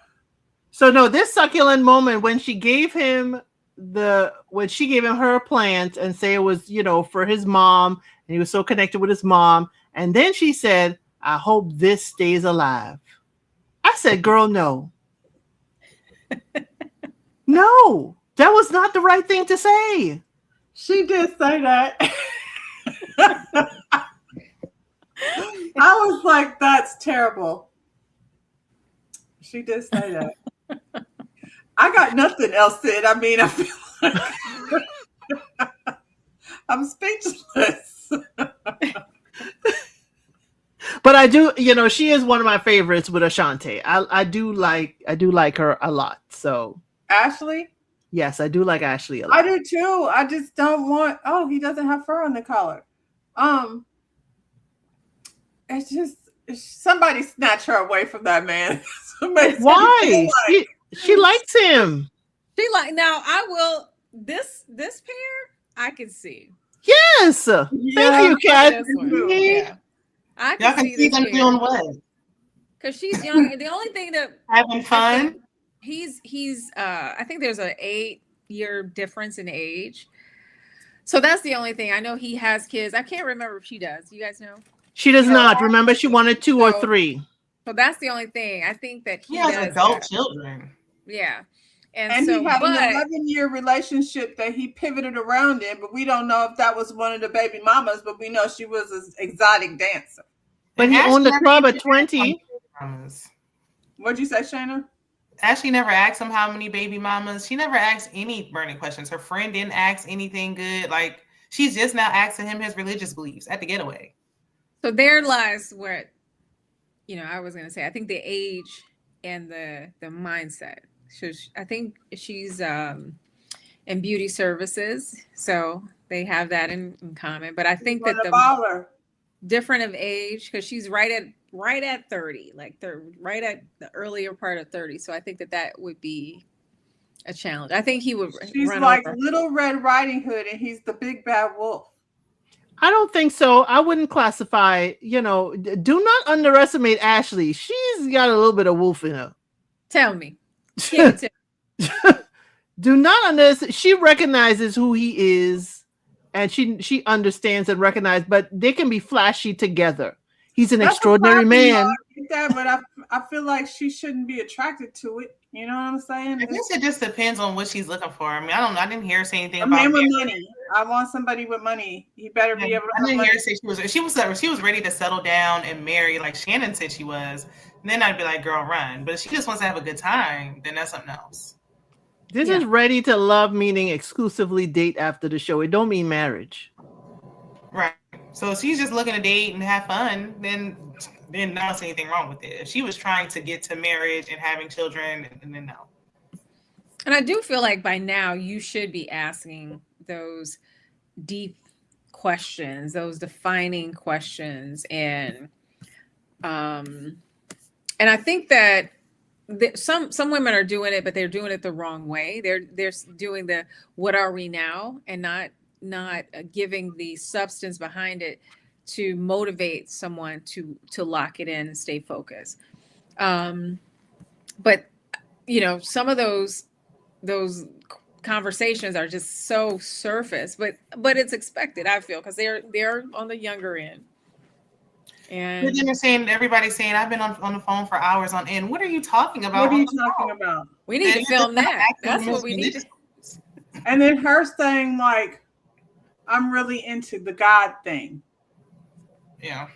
So no, this succulent moment when she gave him her plant and say it was, for his mom, and he was so connected with his mom. And then she said, I hope this stays alive. I said, girl, no. No, that was not the right thing to say. She did say that. I was like, that's terrible. She did say that. I got nothing else said. I mean, I feel like I'm speechless. But I do, she is one of my favorites with Ashanti. I do like her a lot. So Ashley? Yes, I do like Ashley a lot. I do too. I just don't want. Oh, he doesn't have fur on the collar. It's just somebody snatch her away from that man. Why? She likes him. Now I will this pair I can see. Yes. Thank you, Kat. Yeah. I can see them doing what? Because she's young. And the only thing that having fun. He's I think there's an 8-year difference in age. So that's the only thing. I know he has kids. I can't remember if she does. You guys know? She does not. Remember, she wanted 2 or 3. So that's the only thing. I think that he has adult children. Yeah. And so, he had an 11-year relationship that he pivoted around in, but we don't know if that was one of the baby mamas, but we know she was an exotic dancer. But he owned the club at 20. What'd you say, Shayna? Ashley never asked him how many baby mamas. She never asked any burning questions. Her friend didn't ask anything good. Like, she's just now asking him his religious beliefs at the getaway. So there lies where, I was going to say, I think the age and the mindset. So I think she's in beauty services, so they have that in common. But I think that the baller. Different of age, because she's right at 30, like they're right at the earlier part of 30. So I think that would be a challenge. I think he would. She's like Little Red Riding Hood, and he's the big bad wolf. I don't think so. I wouldn't classify, do not underestimate Ashley. She's got a little bit of wolf in her. Tell me. Give it to me. Do not underestimate. She recognizes who he is, and she understands and recognizes, but they can be flashy together. He's an extraordinary man. I get that, but I feel like she shouldn't be attracted to it. You know what I'm saying? I guess it just depends on what she's looking for. I mean, I didn't hear her say anything about man with money. I want somebody with money. He better be able to. I didn't hear her say she was ready to settle down and marry, like Shannon said she was. And then I'd be like, girl, run. But if she just wants to have a good time, then that's something else. This is ready to love, meaning exclusively date after the show. It don't mean marriage. Right. So if she's just looking to date and have fun, then I don't see anything wrong with it. If she was trying to get to marriage and having children, then no. And I do feel like by now you should be asking those deep questions, those defining questions, and I think that some women are doing it, but they're doing it the wrong way. They're doing the "what are we now?" and not giving the substance behind it to motivate someone to lock it in and stay focused. But some of those conversations are just so surface, but it's expected, I feel, because they're on the younger end. And everybody's saying, I've been on the phone for hours on end. What are you talking about? What are you talking about? We need to film that. That's what we need. And then her saying, like, I'm really into the God thing. Yeah.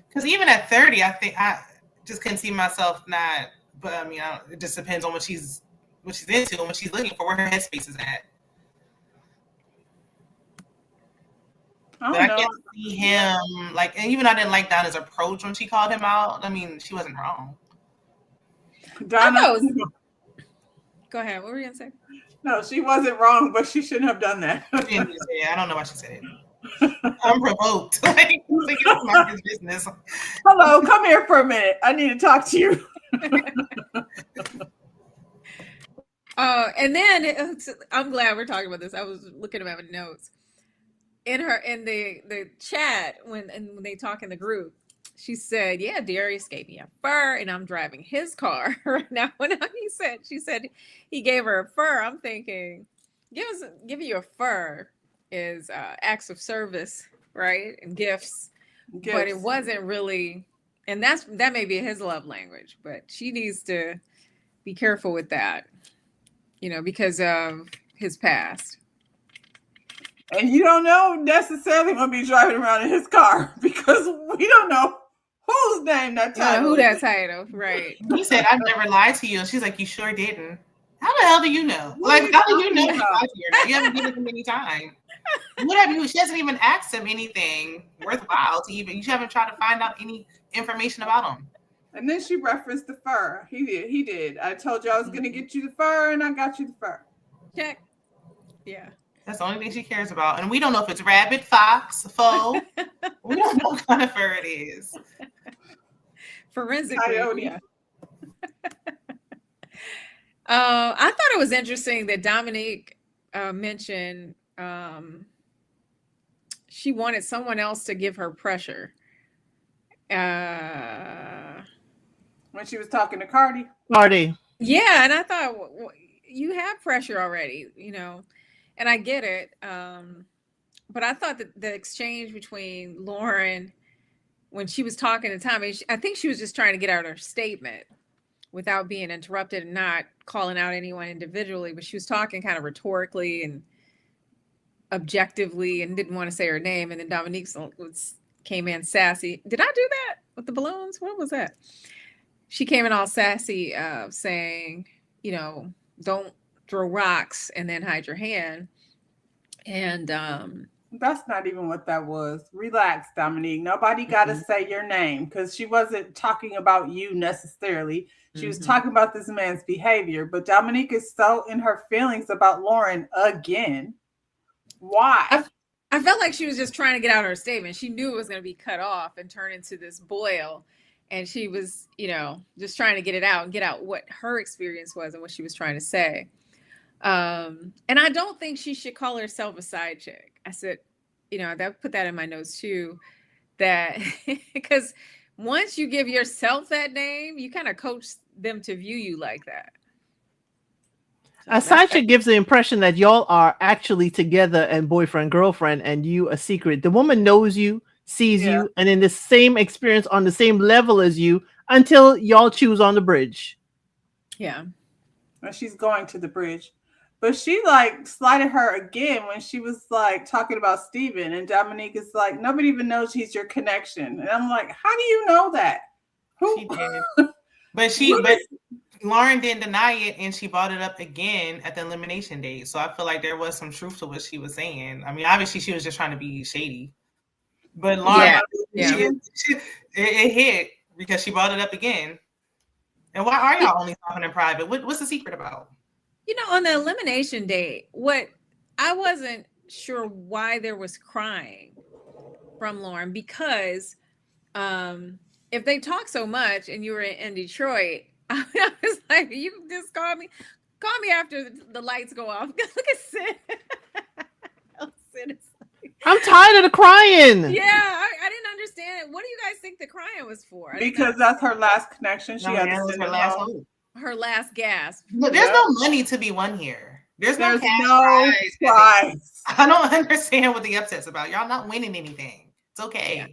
Because even at 30, I think I just couldn't see myself not. But I mean, it just depends on what she's into and what she's looking for, where her headspace is at. I can't see him like, and even I didn't like Donna's approach when she called him out. I mean, she wasn't wrong. Donna, go ahead. What were you gonna say? No, she wasn't wrong, but she shouldn't have done that. I don't know why she said it. I'm provoked. Like, it's not his business. Hello, come here for a minute. I need to talk to you. And then I'm glad we're talking about this. I was looking at my notes. In the chat when they talk in the group, she said, "Yeah, Darius gave me a fur, and I'm driving his car right now." When she said he gave her a fur, I'm thinking, giving you a fur is acts of service, right, and gifts. But it wasn't really, and that may be his love language. But she needs to be careful with that, because of his past. And you don't know necessarily going to be driving around in his car because we don't know whose name that title. Who that title, right? He said, "I've never lied to you." And she's like, "You sure didn't." How the hell do you know? Like, how do you know he lied to you? You haven't given him any time. What have you? She hasn't even asked him anything worthwhile to even. You haven't tried to find out any information about him. And then she referenced the fur. He did. I told you I was going to get you the fur, and I got you the fur. Check. Yeah. That's the only thing she cares about. And we don't know if it's rabbit, fox, foe. We don't know what kind of fur it is. Forensically. Yeah. I thought it was interesting that Dominique mentioned she wanted someone else to give her pressure. When she was talking to Cardi. Yeah, and I thought, you have pressure already, and I get it. But I thought that the exchange between Lauren, when she was talking to Tommy, I think she was just trying to get out her statement without being interrupted and not calling out anyone individually. But she was talking kind of rhetorically and objectively and didn't want to say her name. And then Dominique came in sassy. Did I do that with the balloons? What was that? she came in all sassy, saying, you know, don't throw rocks and then hide your hand. And that's not even what that was. Relax, Dominique. Nobody got to say your name because she wasn't talking about you necessarily. She was talking about this man's behavior. But Dominique is so in her feelings about Lauren again. Why? I felt like she was just trying to get out her statement. She knew it was going to be cut off and turn into this boil. And she was, you know, just trying to get it out and get out what her experience was and what she was trying to say. And I don't think she should call herself a side chick. I said, you know, that put that in my notes too, that because once you give yourself that name, you kind of coach them to view you like that. So a side chick gives the impression that y'all are actually together and boyfriend, girlfriend, and you a secret. The woman knows you, sees you, and in the same experience on the same level as you until y'all choose on the bridge. Yeah. Well, she's going to the bridge. But she like slighted her again when she was like talking about Steven, and Dominique is like, nobody even knows he's your connection. And I'm like, how do you know that? She did. But Lauren didn't deny it, and she brought it up again at the elimination date. So I feel like there was some truth to what she was saying. I mean, obviously she was just trying to be shady. But Lauren, it hit because she brought it up again. And why are y'all only talking in private? What's the secret about? You know, on the elimination date, I wasn't sure why there was crying from Lauren, because if they talk so much and you were in Detroit, I was like, you can just call me after the lights go off. Look at Sid. I'm tired of the crying. Yeah, I didn't understand it. What do you guys think the crying was for? Because that's her last connection. She had to send her last hope. Her last gasp. Look, there's no money to be won here. There's no prize. I don't understand what the upset's about. Y'all not winning anything. It's okay. Yeah.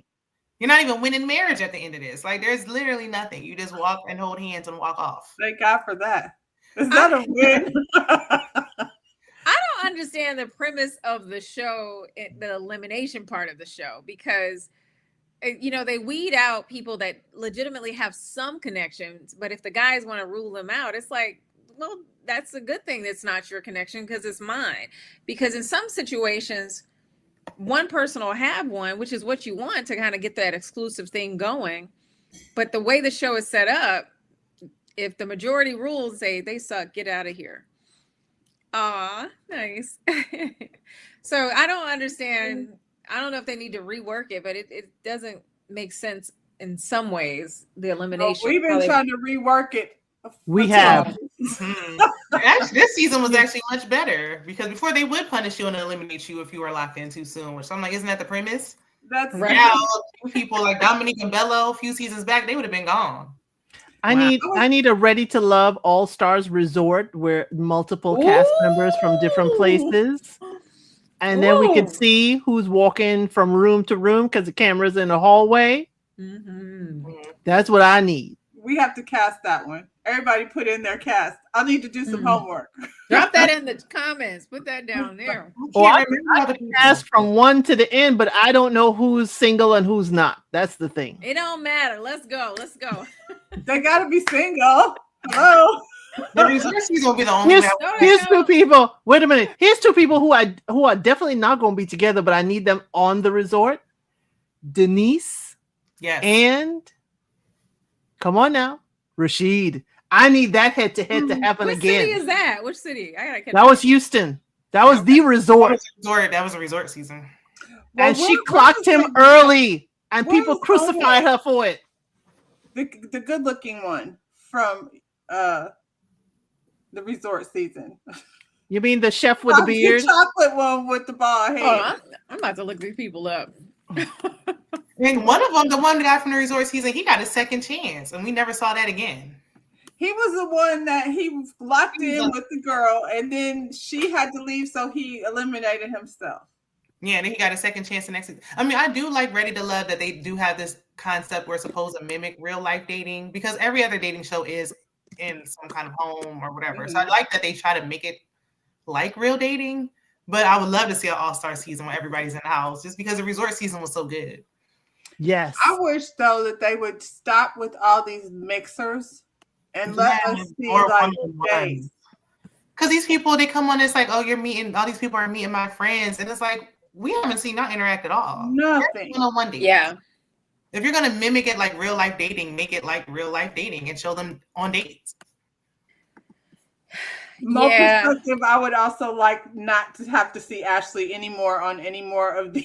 You're not even winning marriage at the end of this. Like, there's literally nothing. You just walk and hold hands and walk off. Thank God for that. Is that a win? I don't understand the premise of the show, the elimination part of the show, because, you know, they weed out people that legitimately have some connections. But if the guys want to rule them out, it's like, well, that's a good thing that's not your connection because it's mine. Because in some situations, one person will have one, which is what you want to kind of get that exclusive thing going. But the way the show is set up, if the majority rules say they suck, get out of here. Aw, nice. So I don't understand. I don't know if they need to rework it, but it doesn't make sense in some ways, the elimination. Well, we've been trying to rework it. We have. Actually, this season was actually much better because before they would punish you and eliminate you if you were locked in too soon, which I'm like, isn't that the premise? That's right. Now, people like Dominique and Bello, a few seasons back, they would have been gone. I need a Ready to Love All Stars resort where multiple cast members from different places. And then we could see who's walking from room to room because the camera's in the hallway. Mm-hmm. That's what I need. We have to cast that one. Everybody put in their cast. I need to do some homework. Drop that in the comments. Put that down there. I can cast from one to the end, but I don't know who's single and who's not. That's the thing. It don't matter. Let's go. Let's go. They gotta be single. Hello. The resort season will be the only. Here's two people. Wait a minute. Here's two people who are definitely not going to be together, but I need them on the resort. Denise. Yes. And come on now, Rashid. I need that head-to-head to happen again. Which city is that? Which city? I gotta catch that was Houston. That was the resort. That was a resort season. And she clocked him early, and people crucified her for it. The good-looking one from the resort season. You mean the chef with the beard? The chocolate one with the bald head. Oh, I'm about to look these people up. And one of them, the one guy from the resort season, he got a second chance, and we never saw that again. He was the one that he was locked in with the girl, and then she had to leave, so he eliminated himself. Yeah, and then he got a second chance the next season. I mean, I do like Ready to Love that they do have this concept where it's supposed to mimic real life dating, because every other dating show is in some kind of home or whatever. Mm-hmm. So I like that they try to make it like real dating, but I would love to see an all-star season where everybody's in the house just because the resort season was so good. Yes. I wish though that they would stop with all these mixers and let us see like days. Because these people, they come on, it's like, oh, you're meeting, all these people are meeting my friends. And it's like, we haven't seen y'all interact at all. Nothing. One-on-one dates. Yeah. If you're going to mimic it like real life dating, make it like real life dating and show them on dates. More perspective, I would also like not to have to see Ashley anymore on any more of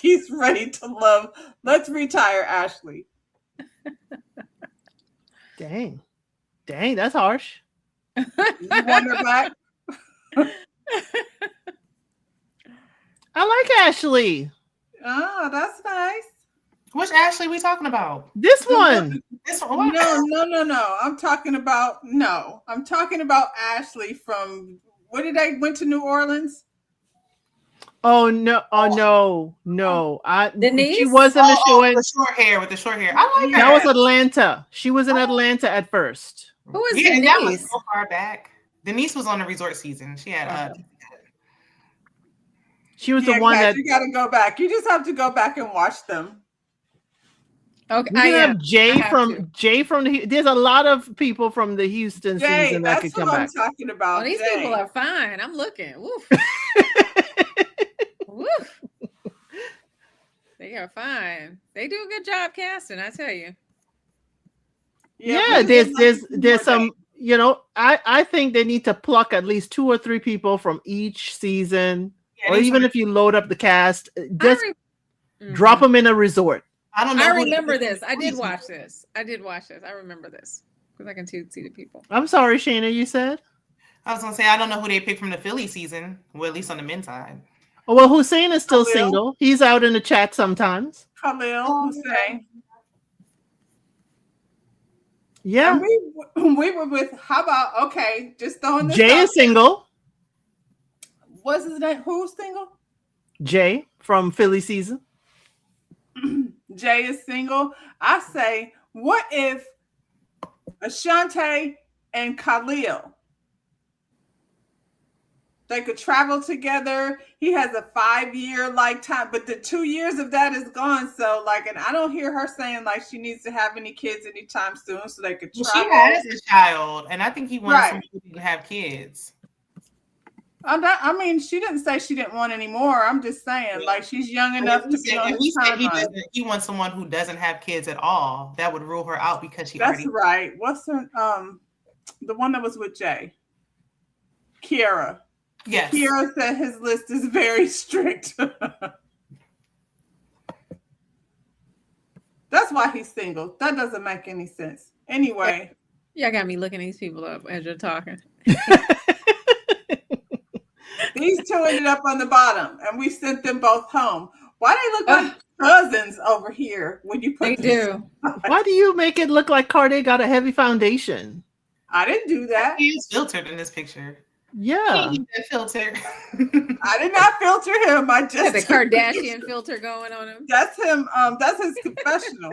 these Ready to Love. Let's retire Ashley. Dang, that's harsh. You want her back? I like Ashley. Oh, that's nice. Which Ashley we talking about? This one. No. I'm talking about Ashley from what did they went to New Orleans? Oh no. Denise? She wasn't a show with the short hair. I like that was Atlanta. She was in Atlanta at first. Who is Denise? That was so far back. Denise was on the resort season. She had she was the one that you gotta go back. You just have to go back and watch them. Okay, we have Jay from the. There's a lot of people from the Houston season that could come back. That's what I'm talking about. These people are fine. I'm looking. Woof. Woof. They are fine. They do a good job casting, I tell you. Yeah, there's some. You know, I think they need to pluck at least 2 or 3 people from each season, or even if you load up the cast, just drop them in a resort. I don't know. I remember this. I did watch this. I remember this because I can see the people. I'm sorry, Shayna, you said? I was going to say, I don't know who they picked from the Philly season. Well, at least on the men's side. Oh, well, Hussein is still single. He's out in the chat sometimes. Khalil Hussein. Yeah. And we were with, how about, just throwing this Jay is single. What's his name? Who's single? Jay from Philly season. Jay is single. I say, what if Ashante and Khalil, they could travel together? He has a 5-year time, but the 2 years of that is gone. So and I don't hear her saying she needs to have any kids anytime soon, so they could travel. She has a child, and I think he wants somebody to have kids. She didn't say she didn't want any more. I'm just saying, she's young enough to be on his timeline. He wants someone who doesn't have kids at all. That would rule her out because she. That's right. What's her the one that was with Jay? Kiara. Yes. Kiara said his list is very strict. That's why he's single. That doesn't make any sense. Anyway. Y'all got me looking these people up as you're talking. These 2 ended up on the bottom, and we sent them both home. Why they look like cousins over here when you put? They do. Why do you make it look like Cardi got a heavy foundation? I didn't do that. He is filtered in this picture. Yeah, he that filter. I did not filter him. I just the Kardashian filter going on him. That's him. That's his confessional.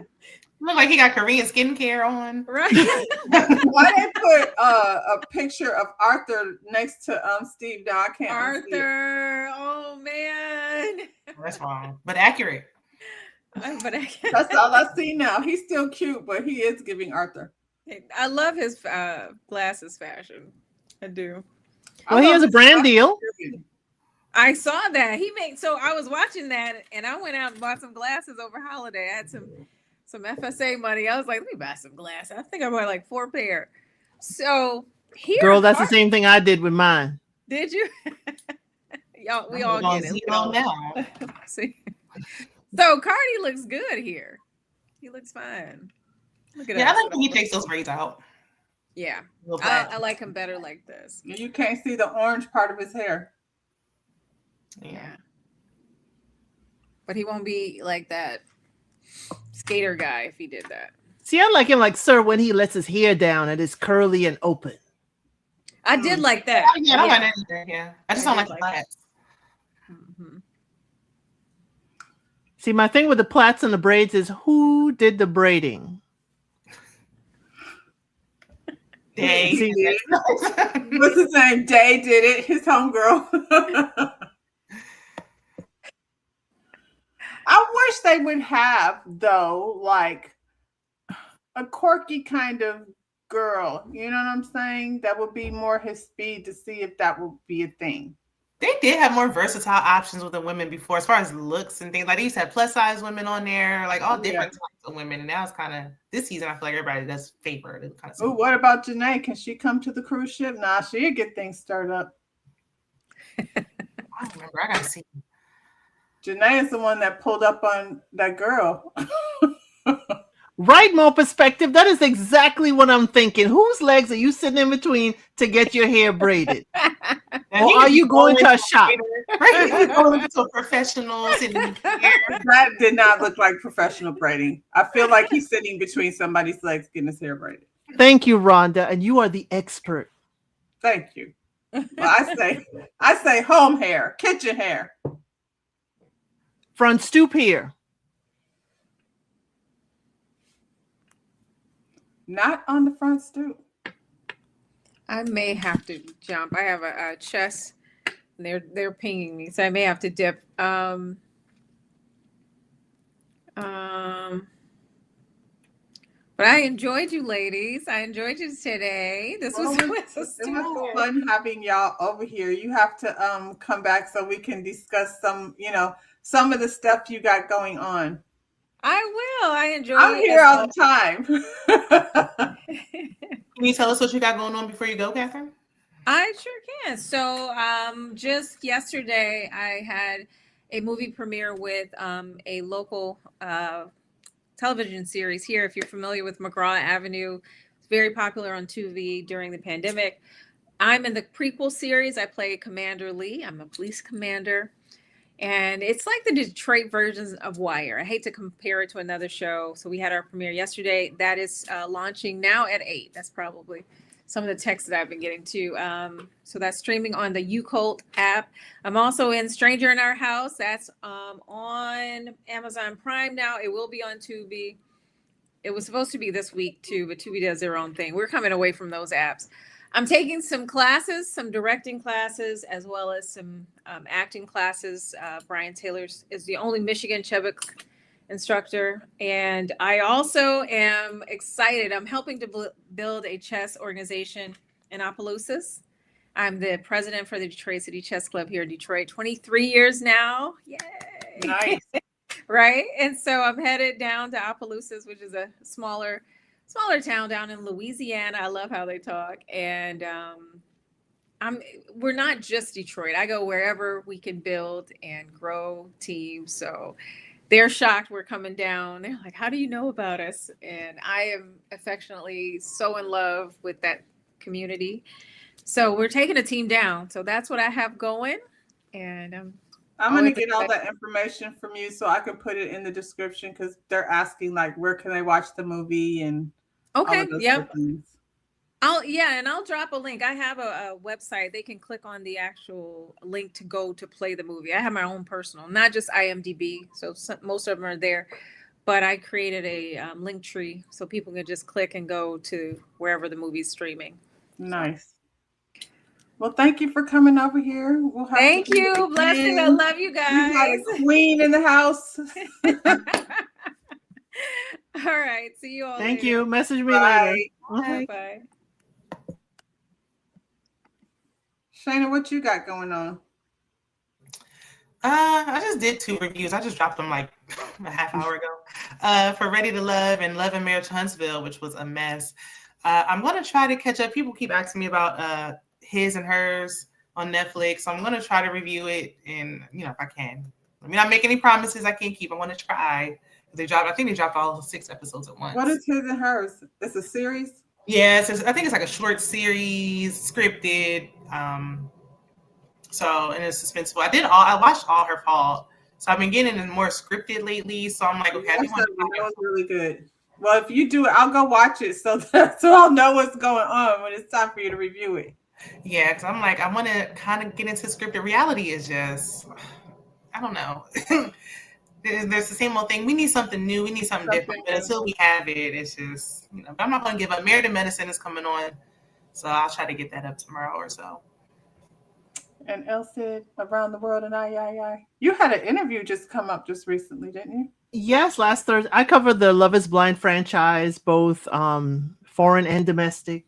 Look like he got Korean skincare on. Right. Why they put a picture of Arthur next to Steve? Now I can't. Arthur. Oh man. That's wrong, but accurate. That's all I see now. He's still cute, but he is giving Arthur. I love his glasses fashion. I do. Well, he has a brand deal. I saw that so I was watching that, and I went out and bought some glasses over holiday. I had some FSA money. I was like, let me buy some glasses. I think I bought 4 pair. So here, girl, that's the same thing I did with mine. Did you? Y'all, we all get it. Now. See, so Cardi looks good here. He looks fine. Look at I like when he takes those braids out. Yeah, I like him better like this. You can't see the orange part of his hair. Yeah, but he won't be like that skater guy if he did that. See, I like him Sir when he lets his hair down and it's curly and open. I did like that. Yeah, I don't like anything. Yeah, I just don't like the plaits. Mm-hmm. See, my thing with the plaits and the braids is who did the braiding? Day. What's his name? Day did it. His homegirl. I wish they would have, though, like a quirky kind of girl. You know what I'm saying? That would be more his speed to see if that would be a thing. They did have more versatile options with the women before, as far as looks and things. Like they used to have plus size women on there, like all different types of women. And now it's kind of this season. I feel like everybody does favor. Kind of. Oh, what about Janae? Can she come to the cruise ship? Nah, she'll get things stirred up. I don't remember. I gotta see. Janae is the one that pulled up on that girl. Right, Mo perspective. That is exactly what I'm thinking. Whose legs are you sitting in between to get your hair braided? Or are you going to a shop? Right? Going to a professional sitting here. That did not look like professional braiding. I feel like he's sitting between somebody's legs getting his hair braided. Thank you, Rhonda, and you are the expert. Thank you. Well, I say home hair, kitchen hair. Front stoop here. Not on the front stoop. I may have to jump. I have a chess. They're pinging me, so I may have to dip. But I enjoyed you, ladies. I enjoyed you today. This was fun having y'all over here. You have to come back so we can discuss some of the stuff you got going on. I will. I enjoy. I'm here all the time. Can you tell us what you got going on before you go, Catherine? I sure can. So just yesterday, I had a movie premiere with a local television series here. If you're familiar with McGraw Avenue, it's very popular on Tubi during the pandemic. I'm in the prequel series. I play Commander Lee. I'm a police commander. And it's like the Detroit versions of Wire. I hate to compare it to another show. So we had our premiere yesterday. That is launching now at 8. That's probably some of the texts that I've been getting too. So that's streaming on the UCULT app. I'm also in Stranger in Our House. That's on Amazon Prime now. It will be on Tubi. It was supposed to be this week too, but Tubi does their own thing. We're coming away from those apps. I'm taking some classes, some directing classes, as well as some acting classes. Brian Taylor is the only Michigan Chubbuck instructor. And I also am excited. I'm helping to build a chess organization in Opelousas. I'm the president for the Detroit City Chess Club here in Detroit, 23 years now. Yay! Nice. Right? And so I'm headed down to Opelousas, which is a smaller town down in Louisiana. I love how they talk. And we're not just Detroit. I go wherever we can build and grow teams. So they're shocked we're coming down. They're like, how do you know about us? And I am affectionately so in love with that community. So we're taking a team down. So that's what I have going. And I'm going to get all that information from you so I can put it in the description because they're asking like, where can I watch the movie and okay, yep. I'll drop a link. I have a website. They can click on the actual link to go to play the movie. I have my own personal, not just IMDb. So most of them are there, but I created a link tree so people can just click and go to wherever the movie's streaming. Nice. Well, thank you for coming over here. Thank you. Blessing. I love you guys. We got a queen in the house. All right. See you all. Thank later. you. Message me Bye. later. Bye. Shayna, what you got going on? I just did 2 reviews. I just dropped them like a half hour ago for Ready to Love and Love and Marriage Huntsville, which was a mess. I'm going to try to catch up. People keep asking me about His and Hers on Netflix. So I'm going to try to review it and, if I can. Let me not make any promises I can't keep. I want to try. I think they dropped all 6 episodes at once. What is His and Hers? It's a series? Yeah, I think it's like a short series, scripted. And it's suspenseful. I watched All Her Fault. So I've been getting more scripted lately. So I'm like, okay, that was really good. Well, if you do it, I'll go watch it so I'll know what's going on when it's time for you to review it. Yeah, because I'm like, I want to kind of get into scripted. Reality is just, I don't know. There's the same old thing. We need something new. We need something different. But until we have it, it's just, but I'm not going to give up. Married to Medicine is coming on. So I'll try to get that up tomorrow or so. And Elle said Around the World and I. You had an interview just come up just recently, didn't you? Yes, last Thursday I covered the Love Is Blind franchise, both foreign and domestic.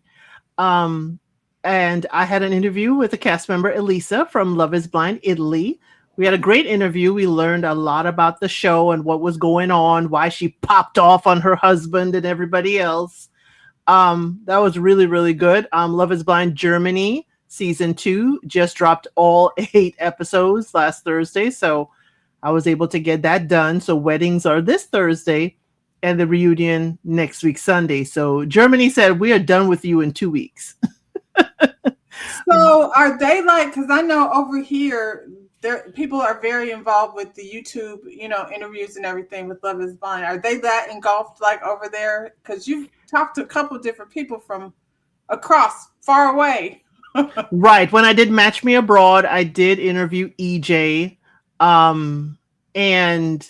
Um, and I had an interview with a cast member, Elisa from Love Is Blind Italy. We had a great interview. We learned a lot about the show and what was going on, why she popped off on her husband and everybody else. That was really, really good. Love Is Blind Germany season 2 just dropped all 8 episodes last Thursday, so I was able to get that done. So weddings are this Thursday and the reunion next week, Sunday. So Germany said, we are done with you in 2 weeks. So are they like, because I know over here, people are very involved with the YouTube, interviews and everything with Love Is Blind. Are they that engulfed like over there? Because you've talked to a couple different people from across, far away. Right. When I did Match Me Abroad, I did interview EJ. And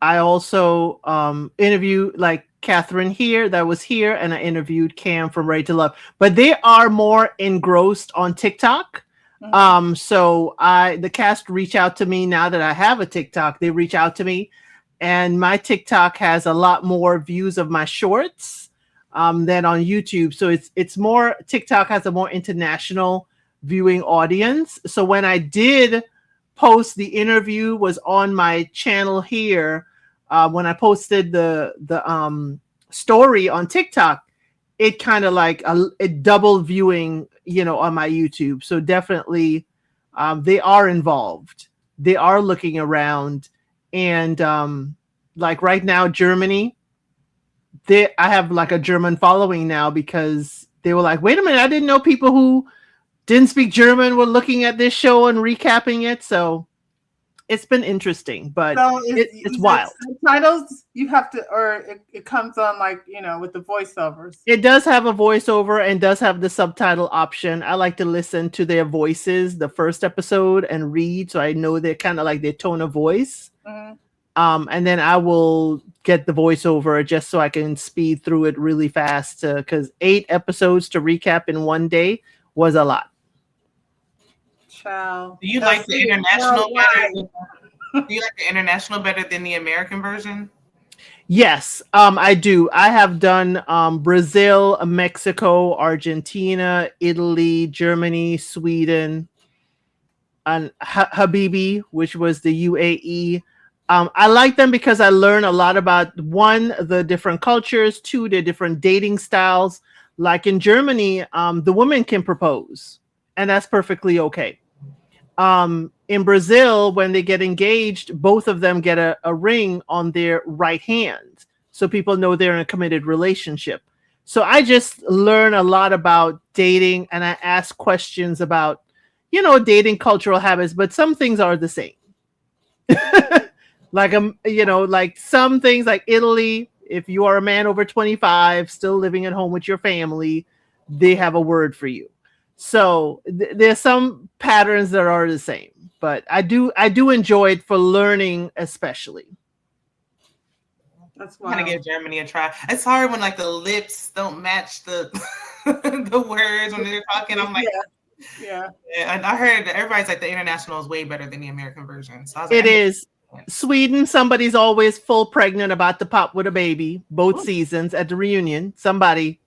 I also interviewed like Catherine here, that was here, and I interviewed Cam from Ready to Love. But they are more engrossed on TikTok. Mm-hmm. So the cast reach out to me now that I have a TikTok. They reach out to me, and my TikTok has a lot more views of my shorts than on YouTube. So it's more, TikTok has a more international viewing audience. So when I did post the interview was on my channel here, when I posted the story on TikTok, it kind of like a double viewing, on my YouTube. So definitely they are involved. They are looking around. And like right now, Germany, I have like a German following now because they were like, wait a minute, I didn't know people who didn't speak German were looking at this show and recapping it. So it's been interesting, but so it's wild. Subtitles you have to, or it comes on like, with the voiceovers. It does have a voiceover and does have the subtitle option. I like to listen to their voices, the first episode, and read. So I know they're kind of like their tone of voice. Mm-hmm. And then I will get the voiceover just so I can speed through it really fast, because 8 episodes to recap in one day was a lot. Child. Do you like the international better? Do you like the international better than the American version? Yes, I do. I have done Brazil, Mexico, Argentina, Italy, Germany, Sweden, and Habibi, which was the UAE. I like them because I learn a lot about, 1, the different cultures, 2, the different dating styles. Like in Germany, the woman can propose, and that's perfectly okay. In Brazil, when they get engaged, both of them get a ring on their right hand, so people know they're in a committed relationship. So I just learn a lot about dating, and I ask questions about, dating cultural habits, but some things are the same. Like, like some things like Italy, if you are a man over 25, still living at home with your family, they have a word for you. So there's some patterns that are the same, but I do enjoy it for learning, especially. That's why I'm gonna give Germany a try. It's hard when like the lips don't match the the words when they're talking. I'm like, yeah. And I heard that everybody's like the international is way better than the American version. So I was like, it is. Sweden, somebody's always full pregnant about to pop with a baby. Both seasons at the reunion, somebody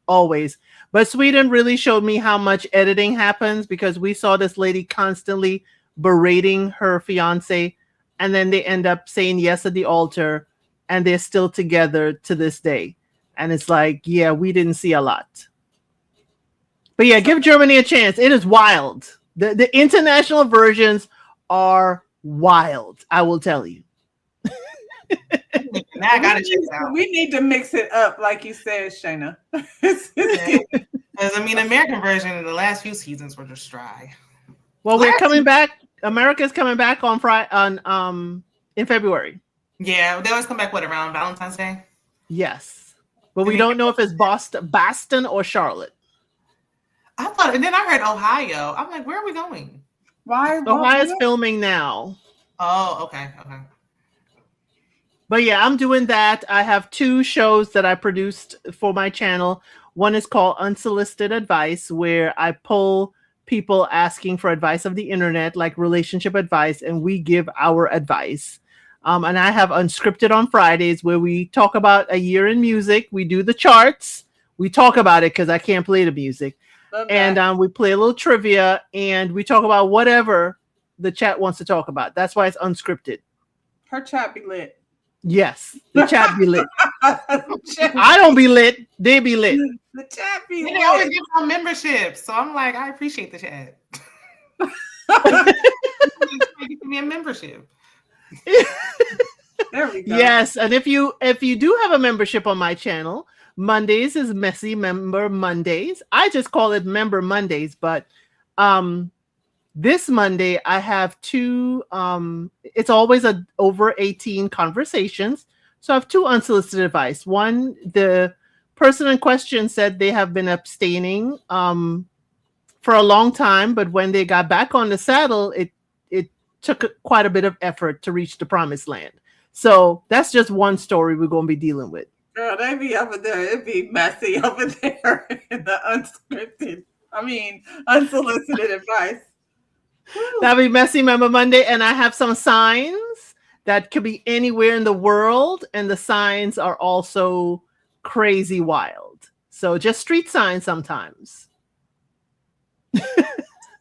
always. But Sweden really showed me how much editing happens, because we saw this lady constantly berating her fiance, and then they end up saying yes at the altar, and they're still together to this day. And it's like, yeah, we didn't see a lot. But yeah, give Germany a chance. It is wild. The international versions are wild, I will tell you. Now I gotta check it out. We need to mix it up, like you said, Shayna. Because American version in the last few seasons were just dry. Well, we're coming back. America's coming back on Friday in February. Yeah, they always come back around Valentine's Day. Yes, but we don't know if it's Boston or Charlotte. I thought, and then I heard Ohio. I'm like, where are we going? Why? Ohio's filming now. Oh, okay. But yeah, I'm doing that. I have 2 shows that I produced for my channel. One is called Unsolicited Advice, where I pull people asking for advice of the internet, like relationship advice, and we give our advice. And I have Unscripted on Fridays, where we talk about a year in music. We do the charts. We talk about it because I can't play the music. And we play a little trivia, and we talk about whatever the chat wants to talk about. That's why it's unscripted. Her chat be lit. Yes, the chat be lit. I don't be lit. They be lit. The chat be lit. They always give out memberships, so I'm like, I appreciate the chat. Give me a membership. There we go. Yes, and if you do have a membership on my channel, Mondays is Messy Member Mondays. I just call it Member Mondays, but this Monday I have two it's always a over 18 conversations. So I have two unsolicited advice. One, the person in question said they have been abstaining for a long time, but when they got back on the saddle, it took quite a bit of effort to reach the promised land. So that's just one story we're going to be dealing with. Girl, they be over there. It'd be messy over there in the unsolicited advice. That'll be Messy Member Monday. And I have some signs that could be anywhere in the world. And the signs are also crazy wild. So just street signs sometimes.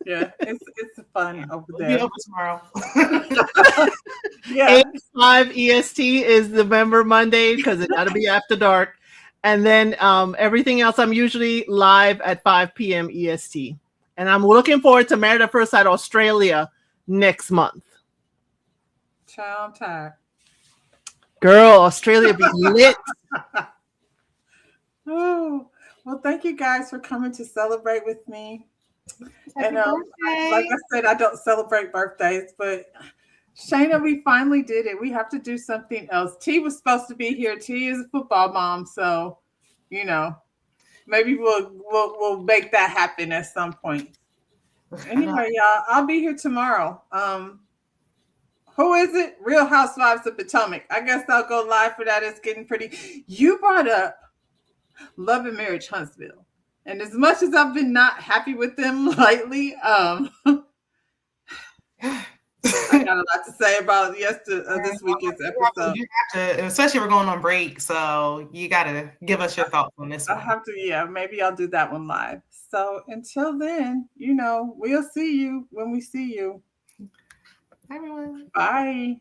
Yeah, it's fun over there. We'll be over tomorrow. Yeah. 8-5 EST is the Member Monday because it got to be after dark. And then everything else, I'm usually live at 5 p.m. EST. And I'm looking forward to Married at First Sight Australia next month. Child time. Girl, Australia be lit. Oh, well, thank you guys for coming to celebrate with me. Happy And birthday. like I said, I don't celebrate birthdays, but Shayna, we finally did it. We have to do something else. T was supposed to be here. T is a football mom, so maybe we'll make that happen at some point. Anyway, y'all, I'll be here tomorrow. Who is it? Real Housewives of Potomac. I guess I'll go live for that. It's getting pretty. You brought up Love and Marriage Huntsville. And as much as I've been not happy with them lately, I got a lot to say about this weekend's episode. You have to, especially we're going on break, so you got to give us your thoughts on this one. I have to, maybe I'll do that one live. So until then, we'll see you when we see you. Bye, everyone. Bye.